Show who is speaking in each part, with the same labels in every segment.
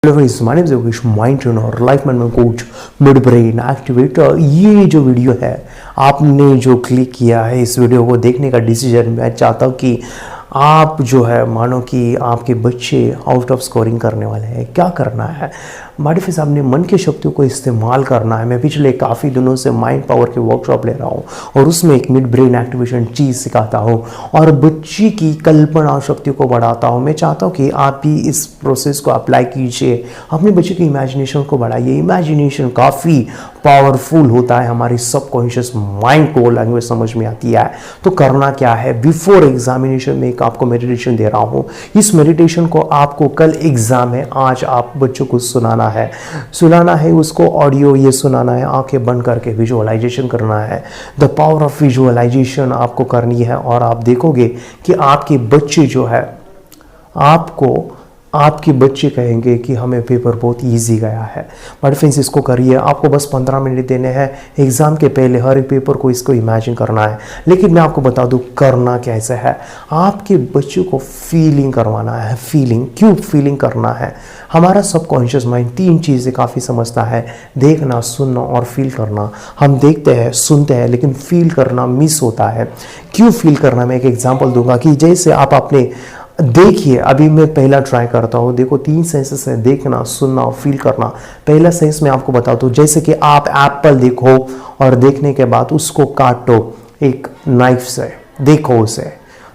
Speaker 1: Hello friends, my name is Yogesh, mind trainer, life management coach, mid brain activator. ये जो video है आपने जो क्लिक किया है इस वीडियो को देखने का डिसीजन, मैं चाहता हूँ कि आप जो है मानो कि आपके बच्चे आउट ऑफ स्कोरिंग करने वाले हैं। क्या करना है? माडिफाई साहब ने मन की शक्तियों को इस्तेमाल करना है। मैं पिछले काफ़ी दिनों से माइंड पावर के वर्कशॉप ले रहा हूँ और उसमें एक मिड ब्रेन एक्टिवेशन चीज़ सिखाता हूँ और बच्ची की कल्पना शक्तियों को बढ़ाता हूँ। मैं चाहता हूँ कि आप भी इस प्रोसेस को अप्लाई कीजिए, अपने बच्चे की इमेजिनेशन को बढ़ाइए। इमेजिनेशन काफ़ी पावरफुल होता है, हमारी सबकॉन्शियस माइंड को लैंग्वेज समझ में आती है। तो करना क्या है, बिफोर एग्जामिनेशन में एक आपको मेडिटेशन दे रहा हूँ। इस मेडिटेशन को आपको कल एग्जाम है, आज आप बच्चों को सुनाना है उसको ऑडियो ये सुनाना है, आंखें बंद करके विजुअलाइजेशन करना है। द पावर ऑफ विजुअलाइजेशन आपको करनी है और आप देखोगे कि आपके बच्चे जो है आपके बच्चे कहेंगे कि हमें पेपर बहुत इजी गया है। बट फ्रेंड्स, इसको करिए। आपको बस 15 मिनट देने हैं एग्ज़ाम के पहले, हर एक पेपर को इसको इमेजिन करना है। लेकिन मैं आपको बता दूं करना कैसे है। आपके बच्चों को फीलिंग करवाना है। फीलिंग क्यों फीलिंग करना है? हमारा सबकॉन्शियस माइंड 3 चीज़ें काफ़ी समझता है, देखना, सुनना और फील करना। हम देखते हैं, सुनते हैं, लेकिन फील करना मिस होता है। क्यों फील करना? मैं एक एग्जाम्पल दूंगा कि जैसे आप अपने देखिए, अभी मैं पहला ट्राई करता हूँ। देखो 3 सेंसेस है, देखना, सुनना और फील करना। पहला सेंस मैं आपको बताता हूँ, जैसे कि आप एप्पल देखो और देखने के बाद उसको काटो एक नाइफ से, देखो उसे,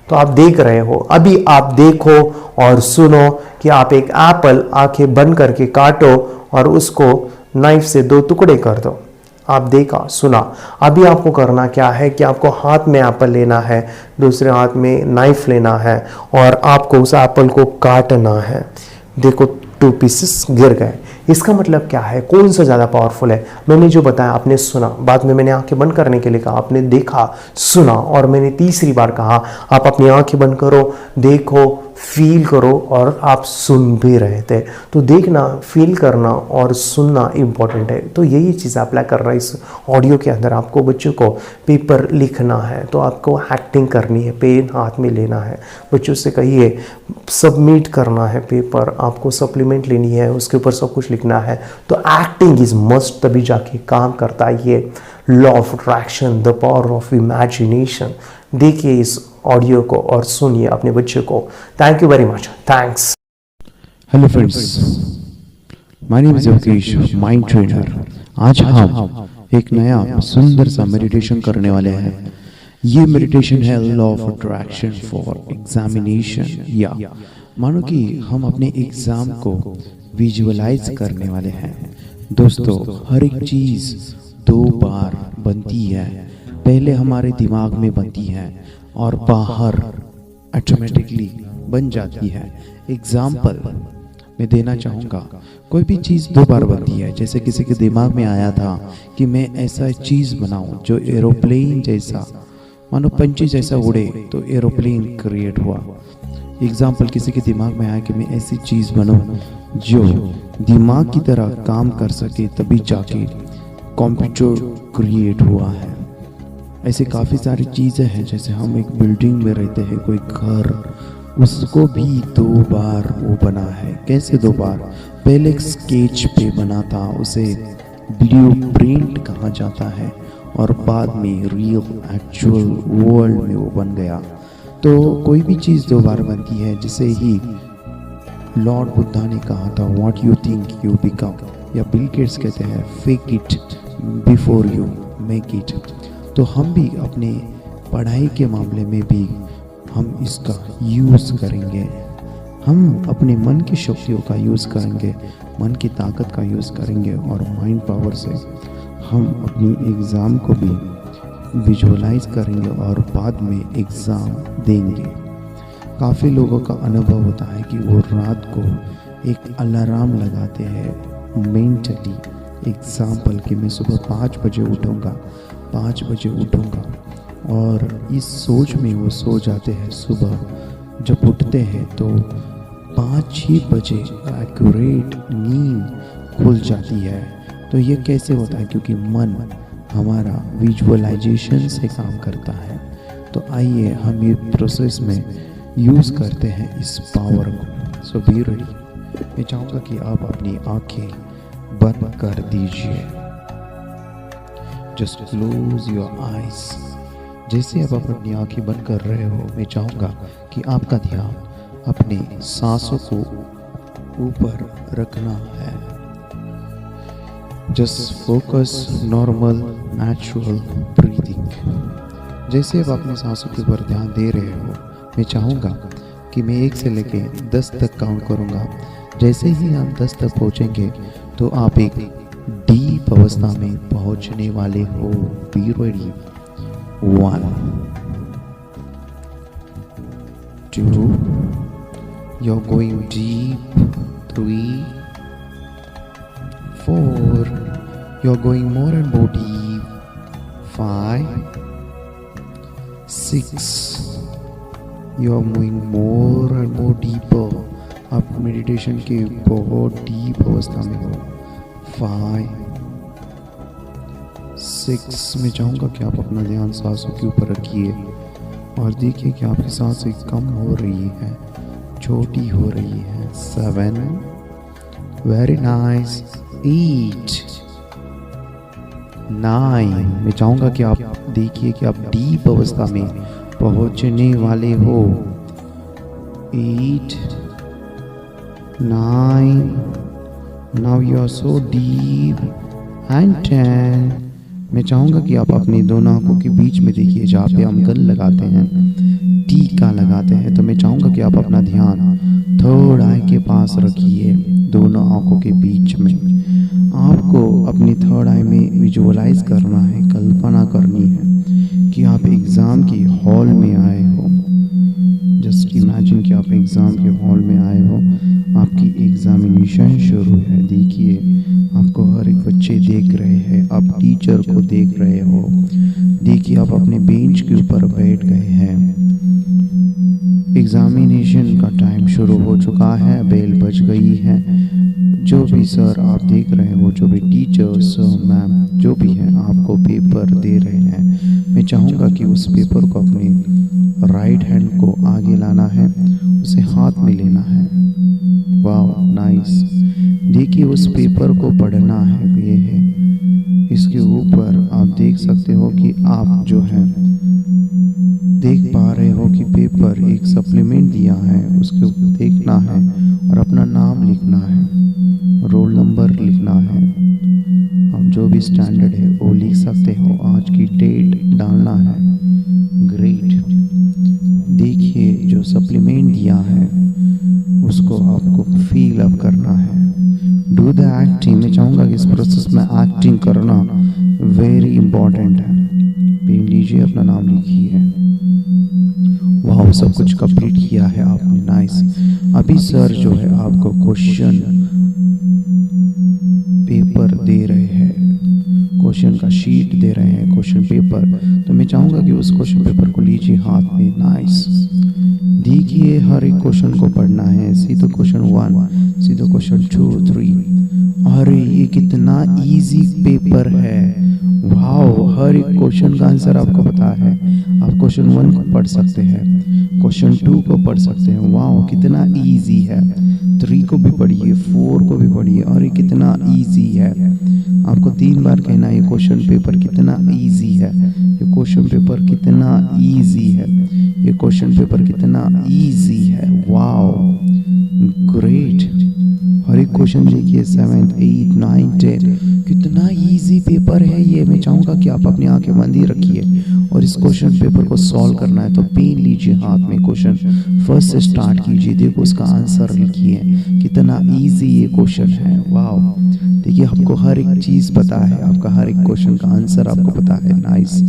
Speaker 1: तो आप देख रहे हो। अभी आप देखो और सुनो कि आप एक एप्पल आंखें बंद करके काटो और उसको नाइफ से 2 टुकड़े कर दो। आप देखा, सुना। अभी आपको करना क्या है कि आपको हाथ में एप्पल लेना है, दूसरे हाथ में नाइफ लेना है और आपको उस एप्पल को काटना है। देखो 2 पीसेस गिर गए। इसका मतलब क्या है? कौन सा ज़्यादा पावरफुल है? मैंने जो बताया आपने सुना, बाद में मैंने आंखें बंद करने के लिए कहा, आपने देखा, सुना और मैंने तीसरी बार कहा आप अपनी आंखें बंद करो, देखो, फील करो और आप सुन भी रहे थे। तो देखना, फील करना और सुनना इम्पॉर्टेंट है। तो यही चीज़ अप्लाई कर रहा है इस ऑडियो के अंदर। आपको बच्चों को पेपर लिखना है तो आपको एक्टिंग करनी है, पेन हाथ में लेना है, बच्चों से कहिए सबमिट करना है पेपर, आपको सप्लीमेंट लेनी है, उसके ऊपर सब कुछ लिखना है। तो एक्टिंग इज मस्ट, तभी जाके काम करता है ये law of attraction, the power of imagination. देखिए इस ऑडियो को और सुनिए अपने बच्चे को। Thank you very much. Thanks.
Speaker 2: Hello friends, my name is Yogesh, mind trainer. आज हम एक नया सुंदर सा मेडिटेशन करने वाले हैं। ये मेडिटेशन है law of attraction for examination. या मानो कि हम अपने एग्जाम को विजुअलाइज करने वाले हैं। दोस्तों, हर एक चीज 2 बार बनती है। पहले हमारे दिमाग में बनती है और बाहर ऑटोमेटिकली बन जाती है। एग्जाम्पल मैं देना चाहूँगा, कोई भी चीज़ 2 बार बनती है। जैसे किसी के दिमाग में आया था कि मैं ऐसा चीज़ बनाऊँ जो एरोप्लेन जैसा, मानो पंछी जैसा उड़े, तो एरोप्लेन क्रिएट हुआ। एग्जाम्पल, किसी के दिमाग में आया कि मैं ऐसी चीज़ बनाऊँ जो दिमाग की तरह काम कर सके, तभी जाके कंप्यूटर क्रिएट हुआ है। ऐसे काफ़ी सारी चीज़ें हैं। जैसे हम एक बिल्डिंग में रहते हैं, कोई घर, उसको भी 2 बार वो बना है। कैसे 2 बार? पहले एक स्केच पे बना था, उसे ब्लूप्रिंट कहा जाता है और बाद में रियल एक्चुअल वर्ल्ड में वो बन गया। तो कोई भी चीज़ 2 बार बनती है। जिसे ही लॉर्ड बुद्धा ने कहा था, what you think you become, या बिल गेट्स कहते हैं, fake it before you make it. तो हम भी अपने पढ़ाई के मामले में भी हम इसका यूज़ करेंगे। हम अपने मन की शक्तियों का यूज़ करेंगे, मन की ताकत का यूज़ करेंगे और माइंड पावर से हम अपनी एग्ज़ाम को भी विजुअलाइज करेंगे और बाद में एग्ज़ाम देंगे। काफ़ी लोगों का अनुभव होता है कि वो रात को एक अलार्म लगाते हैं मेंटली। एग्ज़ाम्पल कि मैं सुबह 5 बजे उठूँगा, 5 बजे उठूँगा, और इस सोच में वो सो जाते हैं। सुबह जब उठते हैं तो 5 बजे एक्यूरेट नींद खुल जाती है। तो ये कैसे होता है? क्योंकि मन हमारा विजुअलाइजेशन से काम करता है। तो आइए हम ये प्रोसेस में यूज़ करते हैं इस पावर को। सो बी रेडी। मैं चाहूँगा कि आप अपनी आंखें बंद कर दीजिए। Just close your eyes. जैसे आप अपनी आंखें बंद कर रहे हो, मैं चाहूँगा कि आपका ध्यान अपने सांसों को ऊपर रखना है। Just focus normal natural breathing. जैसे आप अपने सांसों के ऊपर ध्यान दे रहे हो, मैं चाहूँगा कि मैं 1 से लेके 10 तक काउंट करूँगा। जैसे ही हम 10 तक पहुँचेंगे तो आप एक डीप अवस्था में पहुँचने वाले हो। Be ready. 1 2 you're going deep. 3 4 you're going more and more deep. 5 6 you're moving more and more deeper. आप मेडिटेशन के बहुत डीप अवस्था में हो। 5 6 मैं चाहूँगा कि आप अपना ध्यान सांसों के ऊपर रखिए और देखिए कि आपकी सांसें कम हो रही है, छोटी हो रही है। 7 वेरी नाइस। 8 9 मैं चाहूँगा कि आप देखिए कि आप डीप अवस्था में पहुँचने वाले हो। 8 9 now you are so deep. And 10 मैं चाहूँगा कि आप अपनी दोनों आंखों के बीच में देखिए, जहाँ पे हम गन लगाते हैं, टीका लगाते हैं। तो मैं चाहूँगा कि आप अपना ध्यान थर्ड आई के पास रखिए, दोनों आंखों के बीच में। आपको अपनी थर्ड आई में विजुअलाइज करना है, कल्पना करनी है कि आप एग्ज़ाम के हॉल में आए हो। जस्ट इमेजिन कि आप एग्ज़ाम के हॉल में आए हो, आपकी एग्जामिनेशन शुरू है। देखिए आपको हर एक बच्चे देख रहे हैं, आप टीचर को देख रहे हो। देखिए आप अपने बेंच के ऊपर बैठ गए हैं। एग्जामिनेशन का टाइम शुरू हो चुका है, बेल बज गई है। जो भी सर आप देख रहे हो, जो भी टीचर्स मैम जो भी हैं आपको पेपर दे रहे हैं, मैं चाहूँगा कि उस पेपर को अपने राइट हैंड को आगे लाना है, उसे हाथ में लेना है। वाह नाइस। देखिए उस पेपर को पढ़ना है। ये है, इसके ऊपर आप देख सकते हो कि आप जो है देख पा रहे हो कि पेपर एक सप्लीमेंट दिया है, उसके ऊपर देखना है और अपना नाम लिखना है, रोल नंबर लिखना है। आप जो भी स्टैंडर्ड है वो लिख सकते हो, आज की डेट डालना है। ग्रेट। देखिए जो सप्लीमेंट दिया है उसको आपको फील अप करना है। Do the acting. मैं चाहूँगा कि इस प्रोसेस में एक्टिंग करना वेरी इंपॉर्टेंट है। पेन लीजिए, अपना नाम लिखिए। वाह सब कुछ कंप्लीट किया है आपने, नाइस। अभी सर जो है आपको क्वेश्चन पेपर दे रहे हैं, क्वेश्चन का शीट दे रहे हैं, क्वेश्चन पेपर। तो मैं चाहूँगा कि उस क्वेश्चन पेपर को लीजिए हाथ में। नाइस। देखिए हर एक क्वेश्चन को पढ़ना है। सीधो क्वेश्चन 1, सीधो क्वेश्चन 2, 3। अरे ये कितना इजी पेपर है। वाओ हर एक क्वेश्चन का आंसर आपको पता है। आप क्वेश्चन 1 को पढ़ सकते हैं, क्वेश्चन 2 को पढ़ सकते हैं। वाओ कितना इजी है। 3 को भी पढ़िए, 4 को भी पढ़िए। और ये कितना इजी है। आपको 3 बार कहना है ये क्वेश्चन पेपर कितना इजी है, ये क्वेश्चन पेपर कितना इजी है, ये क्वेश्चन पेपर कितना इजी है। Wow great. हर एक क्वेश्चन देखिए 7, 8, 9, 10 कितना इजी पेपर है ये। मैं चाहूँगा कि आप अपनी आंखें बंद ही रखिए और इस क्वेश्चन पेपर को सॉल्व करना है। तो पेन लीजिए हाथ में, क्वेश्चन फर्स्ट से स्टार्ट कीजिए। देखो उसका आंसर लिखिए, कितना इजी ये क्वेश्चन है। वाओ देखिए आपको हर एक चीज़ पता है, आपका हर एक क्वेश्चन का आंसर आपको पता है। नाइस।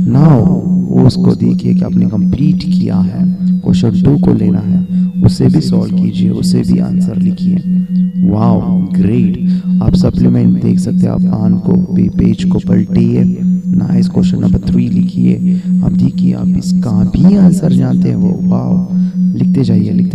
Speaker 2: नाउ उसको देखिए कि आपने कंप्लीट किया है। क्वेश्चन 2 को लेना है, उसे भी सॉल्व कीजिए, उसे भी आंसर लिखिए। Wow great. आप सप्लीमेंट देख सकते हैं, आप आन को पेज को पलटिए। नाइस। क्वेश्चन नंबर 3 लिखिए। अब देखिए आप इसका भी आंसर जानते हो। वाओ लिखते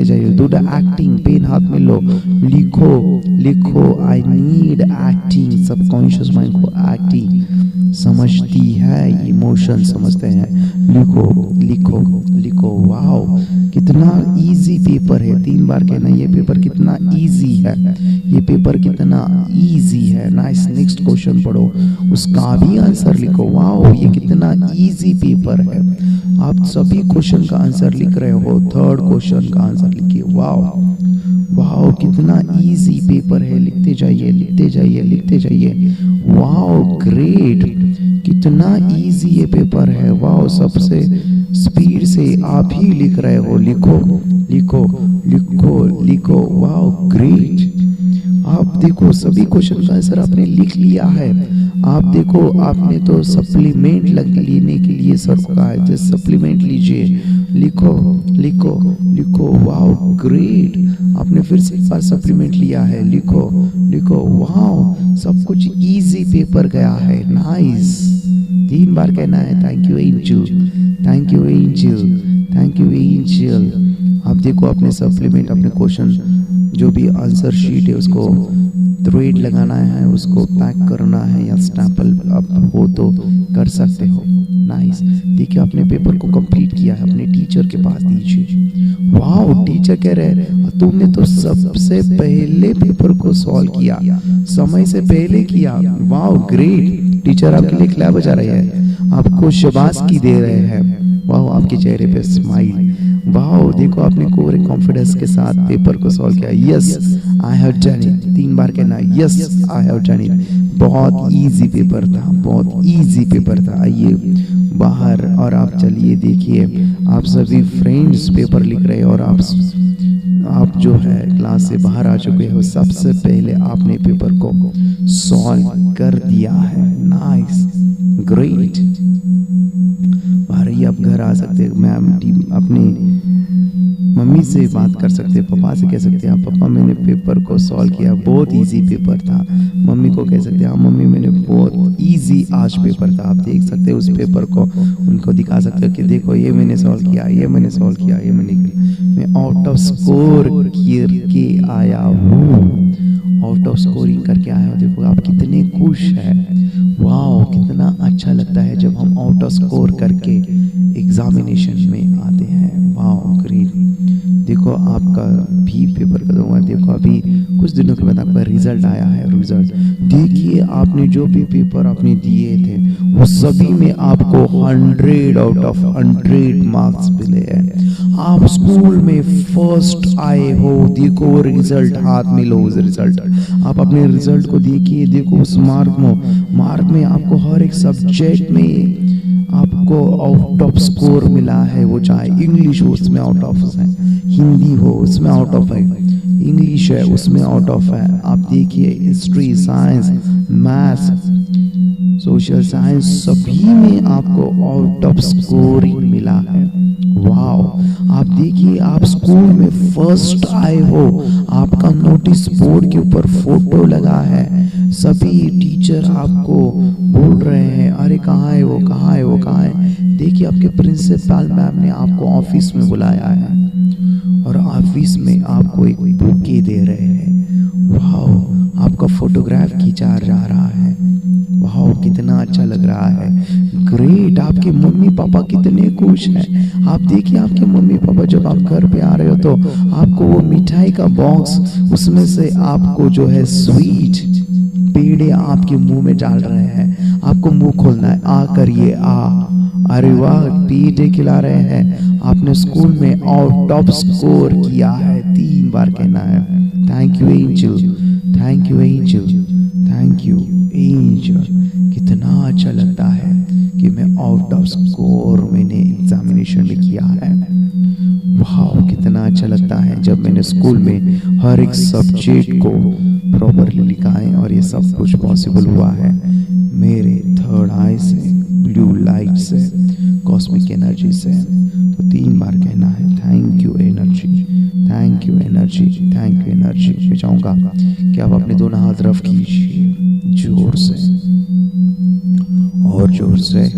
Speaker 2: जाइए। डू द एक्टिंग, पेन हाथ में लो, लिखो। I need acting. Subconscious mind को एक्टिंग समझती है, इमोशन समझते हैं। लिखो। वाओ, कितना इजी पेपर है। 3 बार कहना ये पेपर कितना इजी है, ये पेपर कितना इजी है। नाइस। नेक्स्ट क्वेश्चन पढ़ो, उसका भी आंसर लिखो। वाओ, ये कितना इजी पेपर है। आप सभी क्वेश्चन का आंसर लिख रहे हो, 3rd क्वेश्चन का आंसर लिखिए। वाओ, कितना इजी पेपर है। लिखते जाइए। वाओ, ग्रेट, कितना इजी ये पेपर है। वाओ, सबसे स्पीड से आप ही लिख रहे हो। लिखो। Wow, great. आप देखो, सभी क्वेश्चन का आंसर आपने लिख लिया है। आप देखो, आपने तो सप्लीमेंट लेने के लिए सर को कहा है, जस्ट सप्लीमेंट लीजिए। लिखो। Wow, great. आपने फिर से एक बार सप्लीमेंट लिया है। लिखो। वाओ, सब कुछ इजी पेपर गया है। नाइस। 3 बार कहना है। Thank you angel. आप देखो, अपने सप्लीमेंट, अपने क्वेश्चन जो भी आंसर शीट है उसको थ्रेड लगाना है, उसको पैक करना है, या स्टैपल आप हो तो कर सकते हो। नाइस। देखिए, आपने पेपर को कंप्लीट किया है, अपने टीचर के पास दीजिए। वाओ, टीचर कह रहे हैं तुमने तो सबसे पहले पेपर को सॉल्व किया, समय से पहले किया। Wow, great. टीचर आपके लिए क्लैप बजा रहे हैं, आपको शाबाशी दे रहे हैं। वाओ, आपके चेहरे पे स्माइल। वाओ, देखो, आपने पूरे कॉन्फिडेंस के साथ पेपर को सॉल्व किया। Yes, I have done it. 3 बार कहना, yes, I have done it. बहुत इजी पेपर था। आइए बाहर और आप चलिए, देखिए, आप सभी फ्रेंड्स पेपर लिख रहे हैं और आप जो है क्लास से बाहर आ चुके हो। सबसे पहले आपने पेपर को सॉल्व कर दिया है। Nice, great. बाहर आप घर आ सकते हैं, मैम अपनी मम्मी से बात कर सकते हैं, पापा से कह सकते हैं, पापा मैंने पेपर को सॉल्व किया, बहुत इजी पेपर था। मम्मी को कह सकते हैं, हाँ मम्मी मैंने बहुत इजी आज पेपर था। आप देख सकते हैं उस पेपर को, उनको दिखा सकते हो कि देखो ये मैंने सॉल्व किया, ये मैंने सॉल्व किया, ये मैं आउट ऑफ स्कोर करके आया हूँ, आउट ऑफ स्कोरिंग करके आया हूँ। देखो आप कितने खुश हैं। वाओ, कितना अच्छा लगता है जब हम आउट ऑफ स्कोर करके एग्जामिनेशन में आते हैं। Wow, great. देखो आपका भी पेपर कर दूंगा। देखो अभी कुछ दिनों के बाद आपका रिजल्ट आया है। रिजल्ट देखिए, आपने जो भी पेपर आपने दिए थे वो सभी में आपको 100 आउट ऑफ 100 मार्क्स मिले हैं। आप स्कूल में फर्स्ट आए हो। देखो वो रिजल्ट, हाथ में लो उस रिजल्ट। आप अपने रिजल्ट को देखिए, देखो उस मार्क में आपको हर एक सब्जेक्ट में आपको आउट ऑफ स्कोर मिला है। वो चाहे इंग्लिश हो उसमें आउट ऑफ है, हिंदी हो उसमें आउट ऑफ है, इंग्लिश है उसमें आउट ऑफ है। आप देखिए history, science, maths, social science सभी में आपको आउट ऑफ स्कोरिंग मिला है। वाओ, आप देखिए आप स्कूल में फर्स्ट आए हो। आपका नोटिस बोर्ड के ऊपर फोटो लगा है। सभी टीचर आपको बोल रहे हैं, अरे कहाँ है वो, कहाँ है वो, कहाँ है। देखिए आपके प्रिंसिपल मैम ने आपको ऑफिस में बुलाया है और ऑफिस में आपको एक बुके दे रहे हैं। वाओ, आपका फोटोग्राफ खींचा जा रहा है। वाओ, कितना अच्छा लग रहा है। ग्रेट। आपके मम्मी पापा कितने खुश हैं। आप देखिए आपके मम्मी पापा जब आप घर पे आ रहे हो तो आपको वो मिठाई का बॉक्स, उसमें से आपको जो है स्वीट पेड़े आपके मुंह में डाल रहे हैं। आपको मुंह खोलना है, आ करिए आ। अरे वाह, पेड़े खिला रहे हैं। आपने स्कूल में आउट ऑफ स्कोर किया है। 3 बार कहना है। Thank you angel, thank you angel, thank you angel. कितना अच्छा लगता है कि मैं आउट ऑफ स्कोर मैंने एग्जामिनेशन में किया है। वाह, कितना अच्छा लगता है जब मैंने स्कूल में हर एक सब्जेक्ट को प्रॉपरली लिखा है और ये सब कुछ पॉसिबल हुआ है मेरे थर्ड आई से, ब्लू लाइट से, कॉस्मिक एनर्जी से। तो 3 बार कहना है thank you energy, thank you energy, thank you energy. मैं चाहूँगा कि आप अपने दोनों हाथ रफ कीजिए जोर से और जोर से।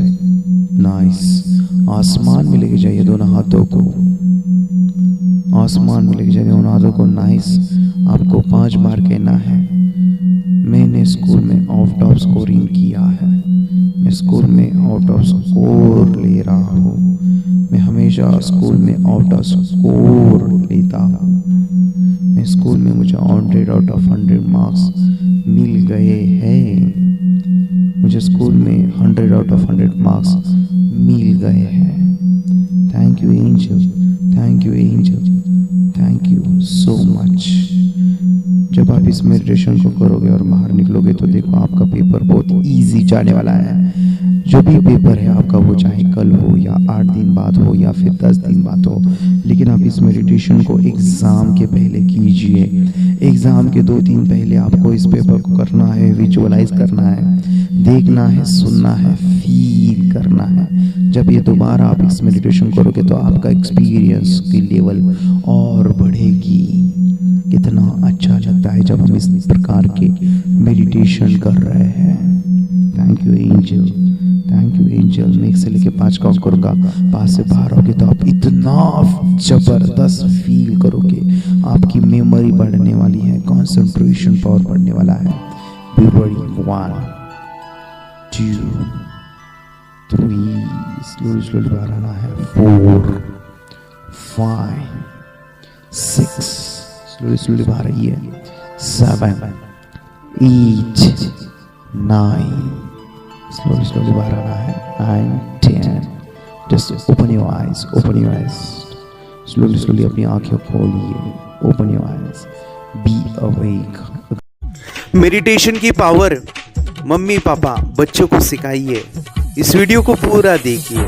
Speaker 2: नाइस। आसमान में लेके जाइए दोनों हाथों को। आसमान में लेके जाएंगे उन आदों को। नाइस, आपको 5 बार कहना है मैंने स्कूल में आउट ऑफ स्कोरिंग किया है, मैं स्कूल में आउट ऑफ स्कोर ले रहा हूँ, मैं हमेशा स्कूल में आउट ऑफ स्कोर लेता हूँ, मैं स्कूल में मुझे 100 आउट ऑफ 100 मार्क्स मिल गए हैं, मुझे स्कूल में 100 आउट ऑफ 100 मार्क्स मिल गए हैं। Thank you angel, thank you angel, thank you so much. जब आप इस मेडिटेशन को करोगे और बाहर निकलोगे तो देखो आपका पेपर बहुत इजी जाने वाला है। जो भी पेपर है आपका, वो चाहे कल हो या 8 दिन बाद हो या फिर 10 दिन बाद हो, लेकिन आप इस मेडिटेशन को एग्ज़ाम के पहले कीजिए। एग्ज़ाम के 2 दिन पहले आपको इस पेपर को करना है, विजुअलाइज करना है, देखना है, सुनना है, फील करना है। जब ये दोबारा आप इस मेडिटेशन करोगे तो आपका एक्सपीरियंस की लेवल और बढ़ेगी। कितना अच्छा लगता है जब हम इस प्रकार के मेडिटेशन कर रहे हैं। Thank you angel, thank you angel. मैं 1 से लेके 5 काउंट करूँगा, 5 से बाहर होगे तो आप इतना ज़बरदस्त फील करोगे, आपकी मेमोरी बढ़ने वाली है, कंसंट्रेशन पावर बढ़ने वाला है। बी रेडी, 1 2 3, स्लोली बाहर आना है, 4 5 6, स्लोली बाहर आइए, 7 8 9, स्लोली बाहर आना है, 9 10। Just open your eyes, open your eyes, slowly अपनी आंखें खोलिए, open your eyes, be awake.
Speaker 3: Meditation की पावर मम्मी पापा बच्चों को सिखाइए। इस वीडियो को पूरा देखिए।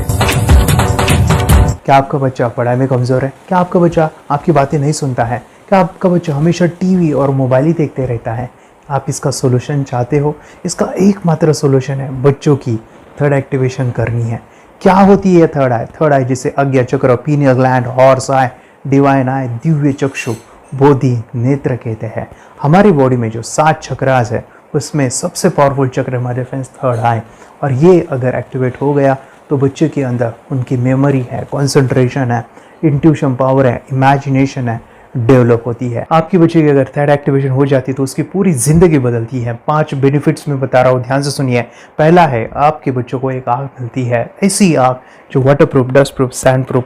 Speaker 1: क्या आपका बच्चा पढ़ाई में कमज़ोर है? क्या आपका बच्चा आपकी बातें नहीं सुनता है? क्या आपका बच्चा हमेशा टीवी और मोबाइल ही देखते रहता है? आप इसका सोल्यूशन चाहते हो? इसका एकमात्र सोल्यूशन है बच्चों की थर्ड एक्टिवेशन करनी है। क्या होती है थर्ड आई? थर्ड आई जिसे Ajna chakra, pineal gland, horse eye, divine eye, दिव्य चक्षु, बोधि नेत्र कहते हैं। हमारी बॉडी में जो 7 चक्रास है उसमें सबसे पावरफुल चक्र हमारे फ्रेंड्स थर्ड आई, और ये अगर एक्टिवेट हो गया तो बच्चे के अंदर उनकी मेमोरी है, कंसंट्रेशन है, इंट्यूशन पावर है, इमेजिनेशन है, डेवलप होती है। आपकी बच्चे की अगर थर्ड एक्टिवेशन हो जाती है तो उसकी पूरी जिंदगी बदलती है। 5 बेनिफिट्स में बता रहा हूँ, ध्यान से सुनिए। पहला है, आपके बच्चों को एक आँख मिलती है, ऐसी आँख जो waterproof, dustproof, sandproof,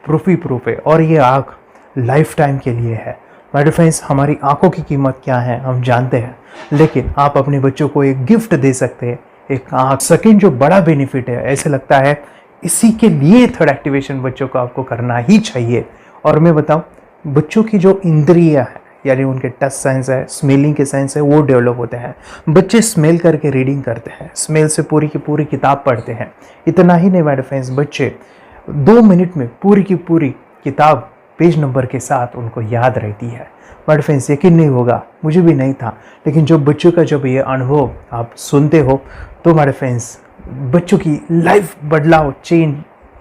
Speaker 1: proof ही प्रूफ है, और ये आँख लाइफ टाइम के लिए है। माय डियर फ्रेंड्स, हमारी आंखों की कीमत क्या है हम जानते हैं, लेकिन आप अपने बच्चों को एक गिफ्ट दे सकते हैं, एक आँख। सेकंड जो बड़ा बेनिफिट है, ऐसे लगता है इसी के लिए थर्ड एक्टिवेशन बच्चों को आपको करना ही चाहिए। और मैं बताऊं, बच्चों की जो इंद्रियां है, यानी उनके टच सेंस है, स्मेलिंग के सेंस है, वो डेवलप होते हैं। बच्चे स्मेल करके रीडिंग करते हैं, स्मेल से पूरी की पूरी किताब पढ़ते हैं। इतना ही नहीं माय डियर फ्रेंड्स, बच्चे 2 मिनट में पूरी की पूरी किताब पेज नंबर के साथ उनको याद रहती है। बट फ्रेंड्स, यकीन नहीं होगा, मुझे भी नहीं था, लेकिन जब बच्चों का जब ये अनुभव आप सुनते हो तो हमारे फ्रेंड्स बच्चों की लाइफ बदलाव, चेंज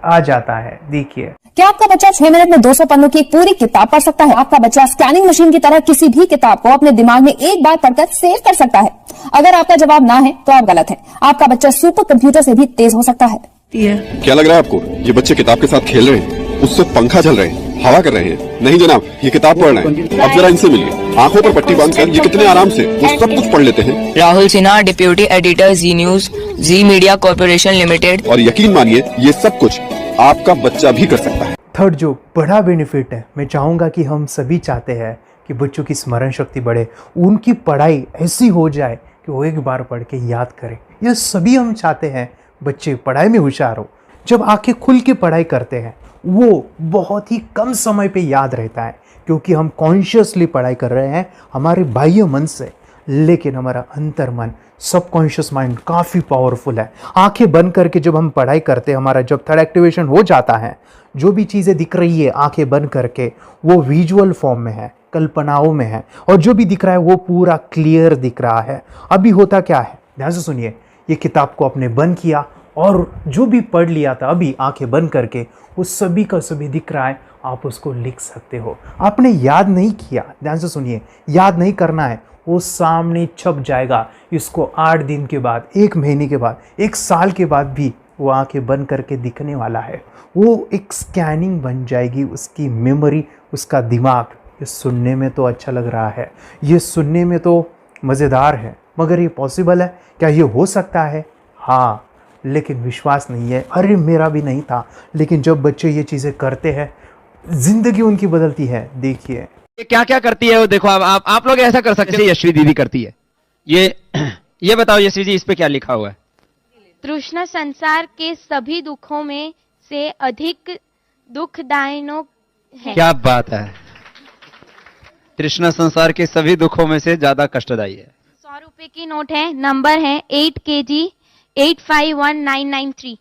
Speaker 1: आ जाता है। देखिए,
Speaker 4: क्या आपका बच्चा 6 मिनट में 200 पन्नों की एक पूरी किताब पढ़ सकता है? आपका बच्चा स्कैनिंग मशीन की तरह किसी भी किताब को अपने दिमाग में एक बार पढ़कर सेव कर सकता है? अगर आपका जवाब ना है तो आप गलत हैं। आपका बच्चा सुपर कंप्यूटर से भी तेज हो सकता है।
Speaker 5: क्या लग रहा है आपको? ये बच्चे किताब के साथ खेल रहे हैं, उससे पंखा चल रहे हैं, हवा कर रहे हैं? नहीं जनाब, ये किताब पढ़ रहे हैं। अब जरा इनसे मिलिए, आंखों पर पट्टी बांधकर ये कितने आराम से वो सब कुछ पढ़ लेते हैं।
Speaker 6: राहुल सिन्हा, डिप्यूटी एडिटर, जी न्यूज, जी मीडिया कॉर्पोरेशन लिमिटेड।
Speaker 5: और यकीन मानिए, ये सब कुछ आपका बच्चा भी कर सकता है।
Speaker 1: थर्ड जो बड़ा बेनिफिट है, मैं चाहूँगा कि हम सभी चाहते हैं कि बच्चों की स्मरण शक्ति बढ़े, उनकी पढ़ाई ऐसी हो जाए कि वो एक बार पढ़ के याद करें। यह सभी हम चाहते हैं, बच्चे पढ़ाई में होशियार हो। जब आंखें खुल के पढ़ाई करते हैं वो बहुत ही कम समय पे याद रहता है, क्योंकि हम कॉन्शियसली पढ़ाई कर रहे हैं हमारे बाह्य मन से, लेकिन हमारा अंतर मन, सबकॉन्शियस माइंड काफ़ी पावरफुल है। आंखें बंद करके जब हम पढ़ाई करते हैं, हमारा जब थर्ड एक्टिवेशन हो जाता है, जो भी चीज़ें दिख रही है आंखें बंद करके, वो विजुअल फॉर्म में है, कल्पनाओं में है, और जो भी दिख रहा है वो पूरा क्लियर दिख रहा है। अभी होता क्या है, ध्यान से सुनिए। ये किताब को आपने बंद किया और जो भी पढ़ लिया था अभी आंखें बंद करके, वो सभी का सभी दिख रहा है, आप उसको लिख सकते हो। आपने याद नहीं किया, ध्यान से सुनिए, याद नहीं करना है, वो सामने छप जाएगा। इसको 8 दिन के बाद, 1 महीने के बाद, 1 साल के बाद भी वो आंखें बंद करके दिखने वाला है। वो एक स्कैनिंग बन जाएगी, उसकी मेमोरी, उसका दिमाग। ये सुनने में तो अच्छा लग रहा है, ये सुनने में तो मज़ेदार है, मगर ये पॉसिबल है क्या? ये हो सकता है, हाँ, लेकिन विश्वास नहीं है। अरे मेरा भी नहीं था, लेकिन जब बच्चे ये चीज़ें करते हैं ज़िंदगी उनकी बदलती है। देखिए
Speaker 7: ये क्या क्या करती है वो देखो। आप लोग ऐसा कर सकते हैं, यशवी दीदी करती है। ये बताओ यशवी जी, इस पे क्या लिखा हुआ है?
Speaker 8: तृष्णा संसार के सभी दुखों में से अधिक दुखदायक है।
Speaker 7: क्या बात है, तृष्णा संसार के सभी दुखों में से ज्यादा कष्टदायी है।
Speaker 8: 100 रुपए की नोट है, नंबर है 8 kg 851993।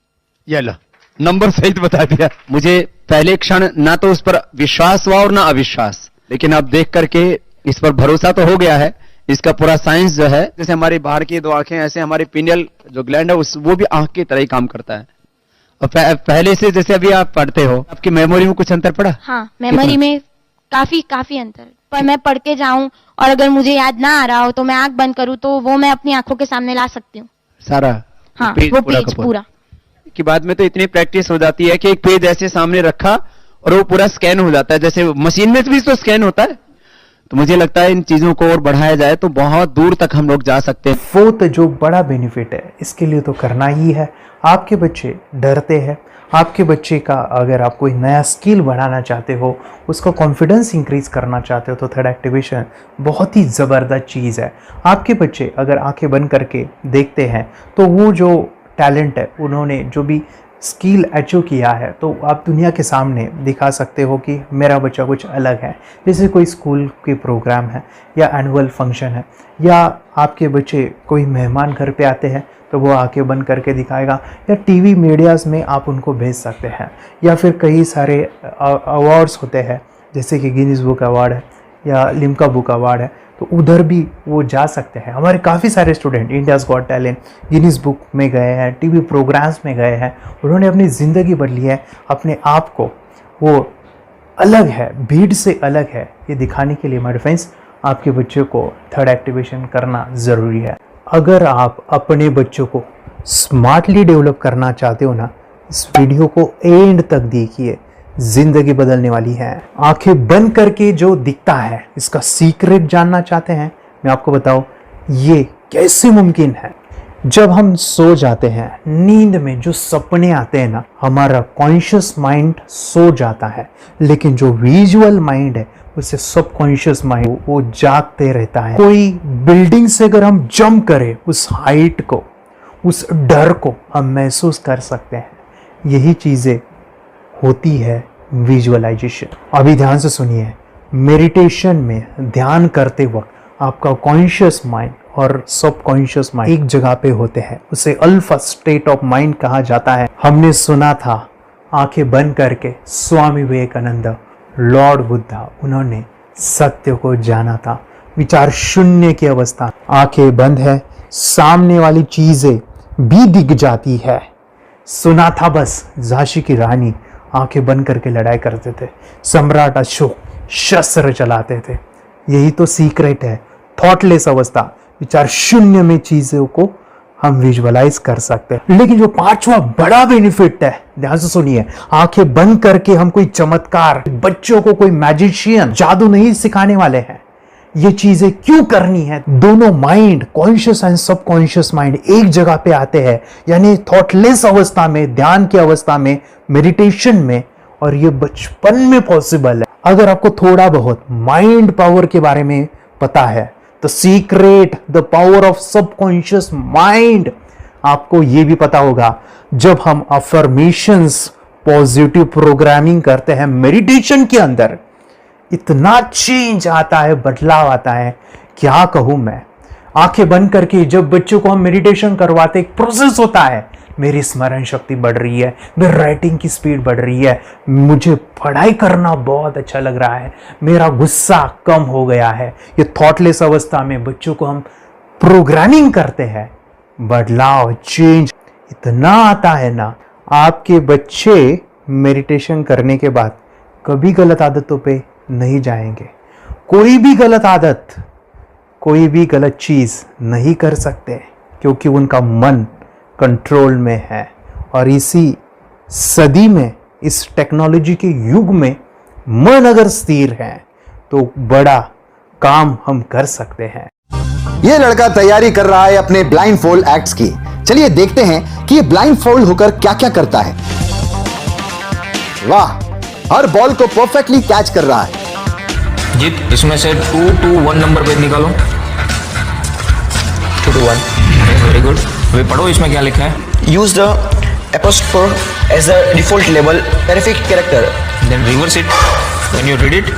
Speaker 7: ये लो, नंबर सहित बता दिया। मुझे पहले क्षण ना तो उस पर विश्वास हुआ और ना अविश्वास, लेकिन अब देख करके इस पर भरोसा तो हो गया है। इसका पूरा साइंस जो है, जैसे हमारी बाहर की दो आंखें, ऐसे हमारी पिनियल जो ग्लैंड है वो भी आंख की तरह ही काम करता है। और पहले से जैसे अभी आप पढ़ते हो, आपकी मेमोरी में कुछ अंतर पड़ा?
Speaker 8: हाँ, मेमोरी में काफी अंतर। पर मैं पढ़ के जाऊं और अगर मुझे याद ना आ रहा हो तो मैं आंख बंद करूं तो वो मैं अपनी आंखों के सामने ला सकती हूँ
Speaker 7: सारा।
Speaker 8: हाँ,
Speaker 7: पेज
Speaker 8: वो
Speaker 7: पूरा
Speaker 8: पेज
Speaker 7: का
Speaker 8: पूरा।
Speaker 7: कि बाद में तो इतनी प्रैक्टिस हो जाती है कि एक पेज ऐसे सामने रखा और वो पूरा स्कैन हो जाता है, जैसे मशीन में भी तो स्कैन होता है। तो मुझे लगता है इन चीजों को और बढ़ाया जाए तो बहुत दूर तक हम लोग जा सकते हैं।
Speaker 1: फोर्थ जो बड़ा बेनिफिट है, इसके लिए तो करना ही है। आपके बच्चे डरते हैं, आपके बच्चे का अगर आप कोई नया स्किल बढ़ाना चाहते हो, उसका कॉन्फिडेंस इंक्रीज करना चाहते हो, तो थर्ड एक्टिवेशन बहुत ही ज़बरदस्त चीज़ है। आपके बच्चे अगर आंखें बंद करके देखते हैं तो वो जो टैलेंट है, उन्होंने जो भी स्किल अचीव किया है, तो आप दुनिया के सामने दिखा सकते हो कि मेरा बच्चा कुछ अलग है। जैसे कोई स्कूल के प्रोग्राम है या एनुअल फंक्शन है, या आपके बच्चे कोई मेहमान घर पे आते हैं तो वो आंखें बंद करके दिखाएगा, या टीवी मीडियाज़ में आप उनको भेज सकते हैं, या फिर कई सारे अवार्ड्स होते हैं जैसे कि गिनीज बुक अवार्ड है या लिम्का बुक अवार्ड है, तो उधर भी वो जा सकते हैं। हमारे काफ़ी सारे student India's got talent, Guinness book में गए हैं, टीवी प्रोग्राम्स में गए हैं, उन्होंने अपनी ज़िंदगी बदली है, अपने आप को वो अलग है, भीड़ से अलग है, ये दिखाने के लिए मेरे फ्रेंड्स आपके बच्चों को थर्ड एक्टिवेशन करना ज़रूरी है। अगर आप अपने बच्चों को स्मार्टली डेवलप करना चाहते हो ना, इस वीडियो को एंड तक देखिए, जिंदगी बदलने वाली है। आंखें बंद करके जो दिखता है, इसका सीक्रेट जानना चाहते हैं? मैं आपको बताऊं ये कैसे मुमकिन है। जब हम सो जाते हैं, नींद में जो सपने आते हैं ना, हमारा कॉन्शियस माइंड सो जाता है, लेकिन जो विजुअल माइंड है, उससे सब कॉन्शियस माइंड वो जागते रहता है। कोई बिल्डिंग से अगर हम जंप करें, उस हाइट को, उस डर को हम महसूस कर सकते हैं। यही चीज़ें होती है विजुअलाइजेशन। अभी ध्यान से सुनिए, मेडिटेशन में ध्यान करते वक्त आपका कॉन्शियस माइंड और सब कॉन्शियस माइंड एक जगह पे होते हैं, उसे अल्फा स्टेट ऑफ माइंड कहा जाता है। हमने सुना था आंखें बंद करके स्वामी विवेकानंद, लॉर्ड बुद्धा, उन्होंने सत्य को जाना था। विचार शून्य की अवस्था, आंखें बंद है, सामने वाली चीजें भी दिख जाती है। सुना था बस, झांसी की रानी आंखें बंद करके लड़ाई करते थे, सम्राट अशोक शस्त्र चलाते थे। यही तो सीक्रेट है, थॉटलेस अवस्था, विचार शून्य में चीजों को हम विजुअलाइज कर सकते हैं। लेकिन जो पांचवा बड़ा बेनिफिट है, ध्यान से सुनिए, आंखें बंद करके हम कोई चमत्कार, बच्चों को कोई मैजिशियन जादू नहीं सिखाने वाले हैं। ये चीजें क्यों करनी है? दोनों mind, conscious and subconscious mind एक जगह पे आते हैं, यानी थॉटलेस अवस्था में, ध्यान की अवस्था में, मेडिटेशन में, और ये बचपन में पॉसिबल है। अगर आपको थोड़ा बहुत माइंड पावर के बारे में पता है, the secret, the power of subconscious mind, आपको ये भी पता होगा, जब हम अफर्मेशंस, पॉजिटिव प्रोग्रामिंग करते हैं मेडिटेशन के अंदर, इतना चेंज आता है, बदलाव आता है, क्या कहूं मैं। आंखें बंद करके जब बच्चों को हम मेडिटेशन करवाते, एक प्रोसेस होता है, मेरी स्मरण शक्ति बढ़ रही है, मेरी राइटिंग की स्पीड बढ़ रही है, मुझे पढ़ाई करना बहुत अच्छा लग रहा है, मेरा गुस्सा कम हो गया है। ये थॉटलेस अवस्था में बच्चों को हम प्रोग्रामिंग करते हैं, बदलाव, चेंज इतना आता है ना। आपके बच्चे मेडिटेशन करने के बाद कभी गलत आदतों पे नहीं जाएंगे, कोई भी गलत आदत, कोई भी गलत चीज नहीं कर सकते, क्योंकि उनका मन कंट्रोल में है और इसी सदी में, इस टेक्नोलॉजी के युग में मन अगर स्थिर है तो बड़ा काम हम कर सकते हैं।
Speaker 9: ये लड़का तैयारी कर रहा है अपने ब्लाइंड फोल्ड एक्ट्स की। चलिए देखते हैं कि ये ब्लाइंड फोल्ड होकर क्या क्या करता है। वाह, हर बॉल को परफेक्टली कैच कर रहा है।
Speaker 6: जीत, इसमें से 2 to 1 नंबर पेज निकालो। 2 to 1, वेरी गुड। वे पढ़ो इसमें क्या लिखा है।
Speaker 10: Use the apostrophe as a default label terrific character.
Speaker 6: Then reverse it when you read it.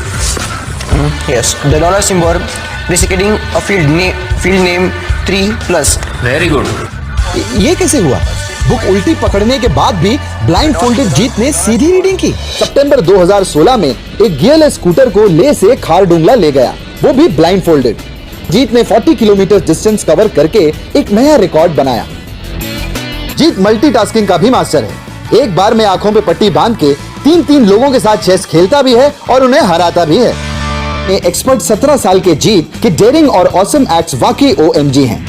Speaker 10: Yes, the dollar symbol preceding a field name 3+.
Speaker 6: Very good.
Speaker 9: ये कैसे हुआ? Book उल्टी पकड़ने के बाद भी ब्लाइंड फोल्डेड जीत ने सीधी रीडिंग की। सितंबर 2016 में एक गियरलेस स्कूटर को ले से खारडुंगला ले गया, वो भी ब्लाइंड फोल्डेड। जीत ने 40 किलोमीटर डिस्टेंस कवर करके एक नया रिकॉर्ड बनाया। जीत मल्टीटास्किंग का भी मास्टर है। एक बार में आंखों पे पट्टी बांध के 3-3 लोगों के साथ चेस खेलता भी है और उन्हें हराता भी है। एक्सपर्ट 17 साल के जीत के डेयरिंग और ऑसम एक्ट्स वाकई OMG हैं।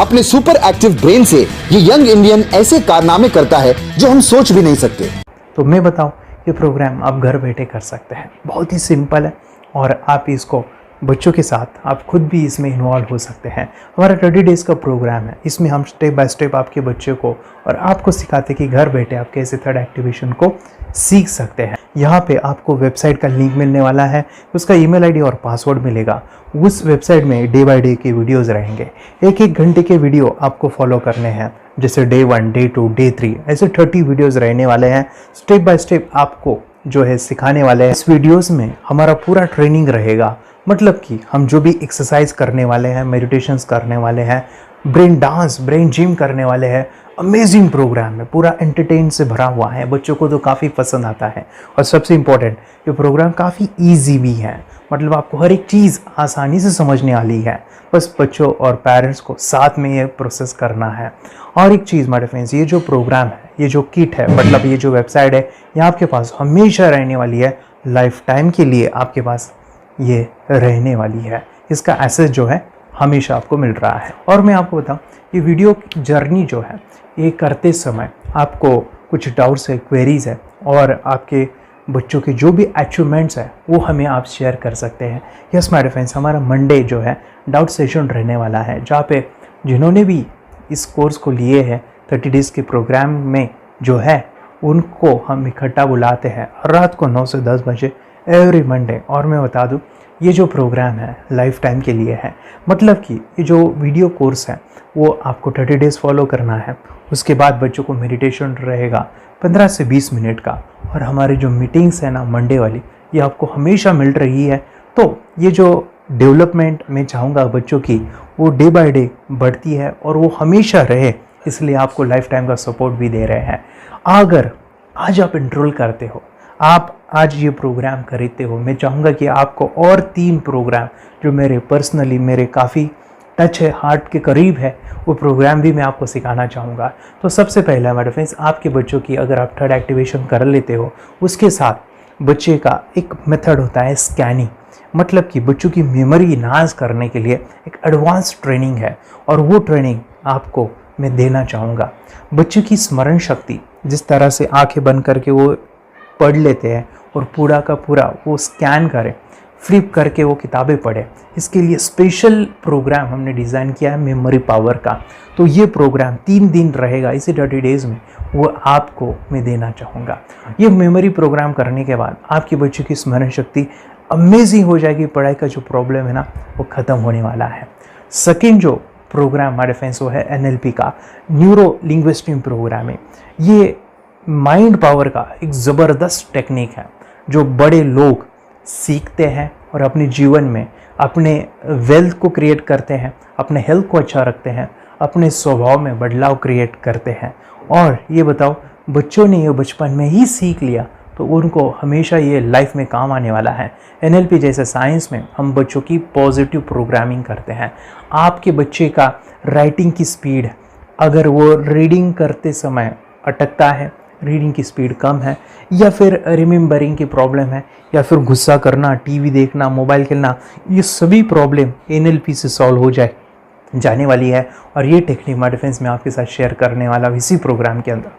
Speaker 9: अपने सुपर एक्टिव ब्रेन से ये यंग इंडियन ऐसे कारनामे करता है जो हम सोच भी नहीं सकते।
Speaker 1: तो मैं बताऊं, ये प्रोग्राम आप घर बैठे कर सकते हैं, बहुत ही सिंपल है और आप इसको बच्चों के साथ आप खुद भी इसमें इन्वॉल्व हो सकते हैं। हमारा 30 डेज़ का प्रोग्राम है, इसमें हम स्टेप बाय स्टेप आपके बच्चे को और आपको सिखाते कि घर बैठे आप कैसे थर्ड एक्टिवेशन को सीख सकते हैं। यहाँ पे आपको वेबसाइट का लिंक मिलने वाला है, उसका ईमेल आईडी और पासवर्ड मिलेगा। उस वेबसाइट में डे बाय डे के वीडियोस रहेंगे, 1-1 घंटे के वीडियो आपको फॉलो करने हैं, जैसे डे 1, डे 2, डे 3, ऐसे 30 वीडियोस रहने वाले हैं। स्टेप बाय स्टेप आपको जो है सिखाने वाले हैं। इस वीडियोस में हमारा पूरा ट्रेनिंग रहेगा, मतलब कि हम जो भी एक्सरसाइज करने वाले हैं, मेडिटेशंस करने वाले हैं, ब्रेन डांस, ब्रेन जिम करने वाले हैं। अमेजिंग प्रोग्राम है, पूरा एंटरटेन से भरा हुआ है, बच्चों को तो काफ़ी पसंद आता है। और सबसे इम्पोर्टेंट, ये प्रोग्राम काफ़ी ईजी भी है, मतलब आपको हर एक चीज़ आसानी से समझने वाली है। बस बच्चों और पेरेंट्स को साथ में ये प्रोसेस करना है। और एक चीज़ माय फ्रेंड्स, ये जो प्रोग्राम है, ये जो किट है, मतलब ये जो वेबसाइट है, ये आपके पास हमेशा रहने वाली है, लाइफ टाइम के लिए आपके पास ये रहने वाली है। इसका एक्सेस जो है हमेशा आपको मिल रहा है। और मैं आपको बताऊं, ये वीडियो जर्नी जो है, ये करते समय आपको कुछ डाउट्स है, क्वेरीज है और आपके बच्चों के जो भी अचीवमेंट्स है वो हमें आप शेयर कर सकते हैं। यस माय फ्रेंड्स, हमारा मंडे जो है डाउट सेशन रहने वाला है, जहाँ पे जिन्होंने भी इस कोर्स को लिए हैं 30 डेज़ के प्रोग्राम में जो है, उनको हम इकट्ठा बुलाते हैं रात को 9 से 10 बजे एवरी मंडे। और मैं बता दूं, ये जो प्रोग्राम है लाइफ टाइम के लिए है, मतलब कि ये जो वीडियो कोर्स है वो आपको 30 डेज़ फॉलो करना है। उसके बाद बच्चों को मेडिटेशन रहेगा 15 से 20 मिनट का, और हमारी जो मीटिंग्स है ना मंडे वाली, ये आपको हमेशा मिल रही है। तो ये जो डेवलपमेंट मैं चाहूँगा बच्चों की, वो डे बाय डे बढ़ती है और वो हमेशा रहे, इसलिए आपको लाइफ टाइम का सपोर्ट भी दे रहे हैं। अगर आज आप एनरोल करते हो, आप आज ये प्रोग्राम खरीदते हो, मैं चाहूँगा कि आपको और 3 प्रोग्राम जो मेरे पर्सनली मेरे काफ़ी टच है, हार्ट के करीब है, वो प्रोग्राम भी मैं आपको सिखाना चाहूँगा। तो सबसे पहला मेरे फ्रेंड्स, आपके बच्चों की अगर आप थर्ड एक्टिवेशन कर लेते हो, उसके साथ बच्चे का एक मेथड होता है स्कैनिंग, मतलब कि बच्चों की मेमोरी इन्हांस करने के लिए एक एडवांस ट्रेनिंग है, और वो ट्रेनिंग आपको मैं देना चाहूँगा। बच्चों की स्मरण शक्ति, जिस तरह से आंखें बंद करके वो पढ़ लेते हैं और पूरा का पूरा वो स्कैन करें, फ्लिप करके वो किताबें पढ़े, इसके लिए स्पेशल प्रोग्राम हमने डिज़ाइन किया है मेमोरी पावर का। तो ये प्रोग्राम 3 दिन रहेगा, इसी 30 डेज़ में वो आपको मैं देना चाहूँगा। ये मेमोरी प्रोग्राम करने के बाद आपके बच्चों की स्मरण शक्ति अमेजिंग हो जाएगी, पढ़ाई का जो प्रॉब्लम है ना वो ख़त्म होने वाला है। सेकेंड जो प्रोग्राम हमारे फ्रेंड्स वो है NLP का, न्यूरो लिंग्विस्टिक प्रोग्राम है। ये माइंड पावर का एक ज़बरदस्त टेक्निक है जो बड़े लोग सीखते हैं और अपने जीवन में अपने वेल्थ को क्रिएट करते हैं, अपने हेल्थ को अच्छा रखते हैं, अपने स्वभाव में बदलाव क्रिएट करते हैं। और ये बताओ, बच्चों ने ये बचपन में ही सीख लिया तो उनको हमेशा ये लाइफ में काम आने वाला है। NLP जैसे साइंस में हम बच्चों की पॉजिटिव प्रोग्रामिंग करते हैं। आपके बच्चे का राइटिंग की स्पीड, अगर वो रीडिंग करते समय अटकता है, रीडिंग की स्पीड कम है, या फिर रिमेंबरिंग की प्रॉब्लम है, या फिर गुस्सा करना, टीवी देखना, मोबाइल खेलना, ये सभी प्रॉब्लम NLP से सॉल्व हो जाने वाली है। और ये टेक्निक माय डिफेंस में आपके साथ शेयर करने वाला इसी प्रोग्राम के अंदर।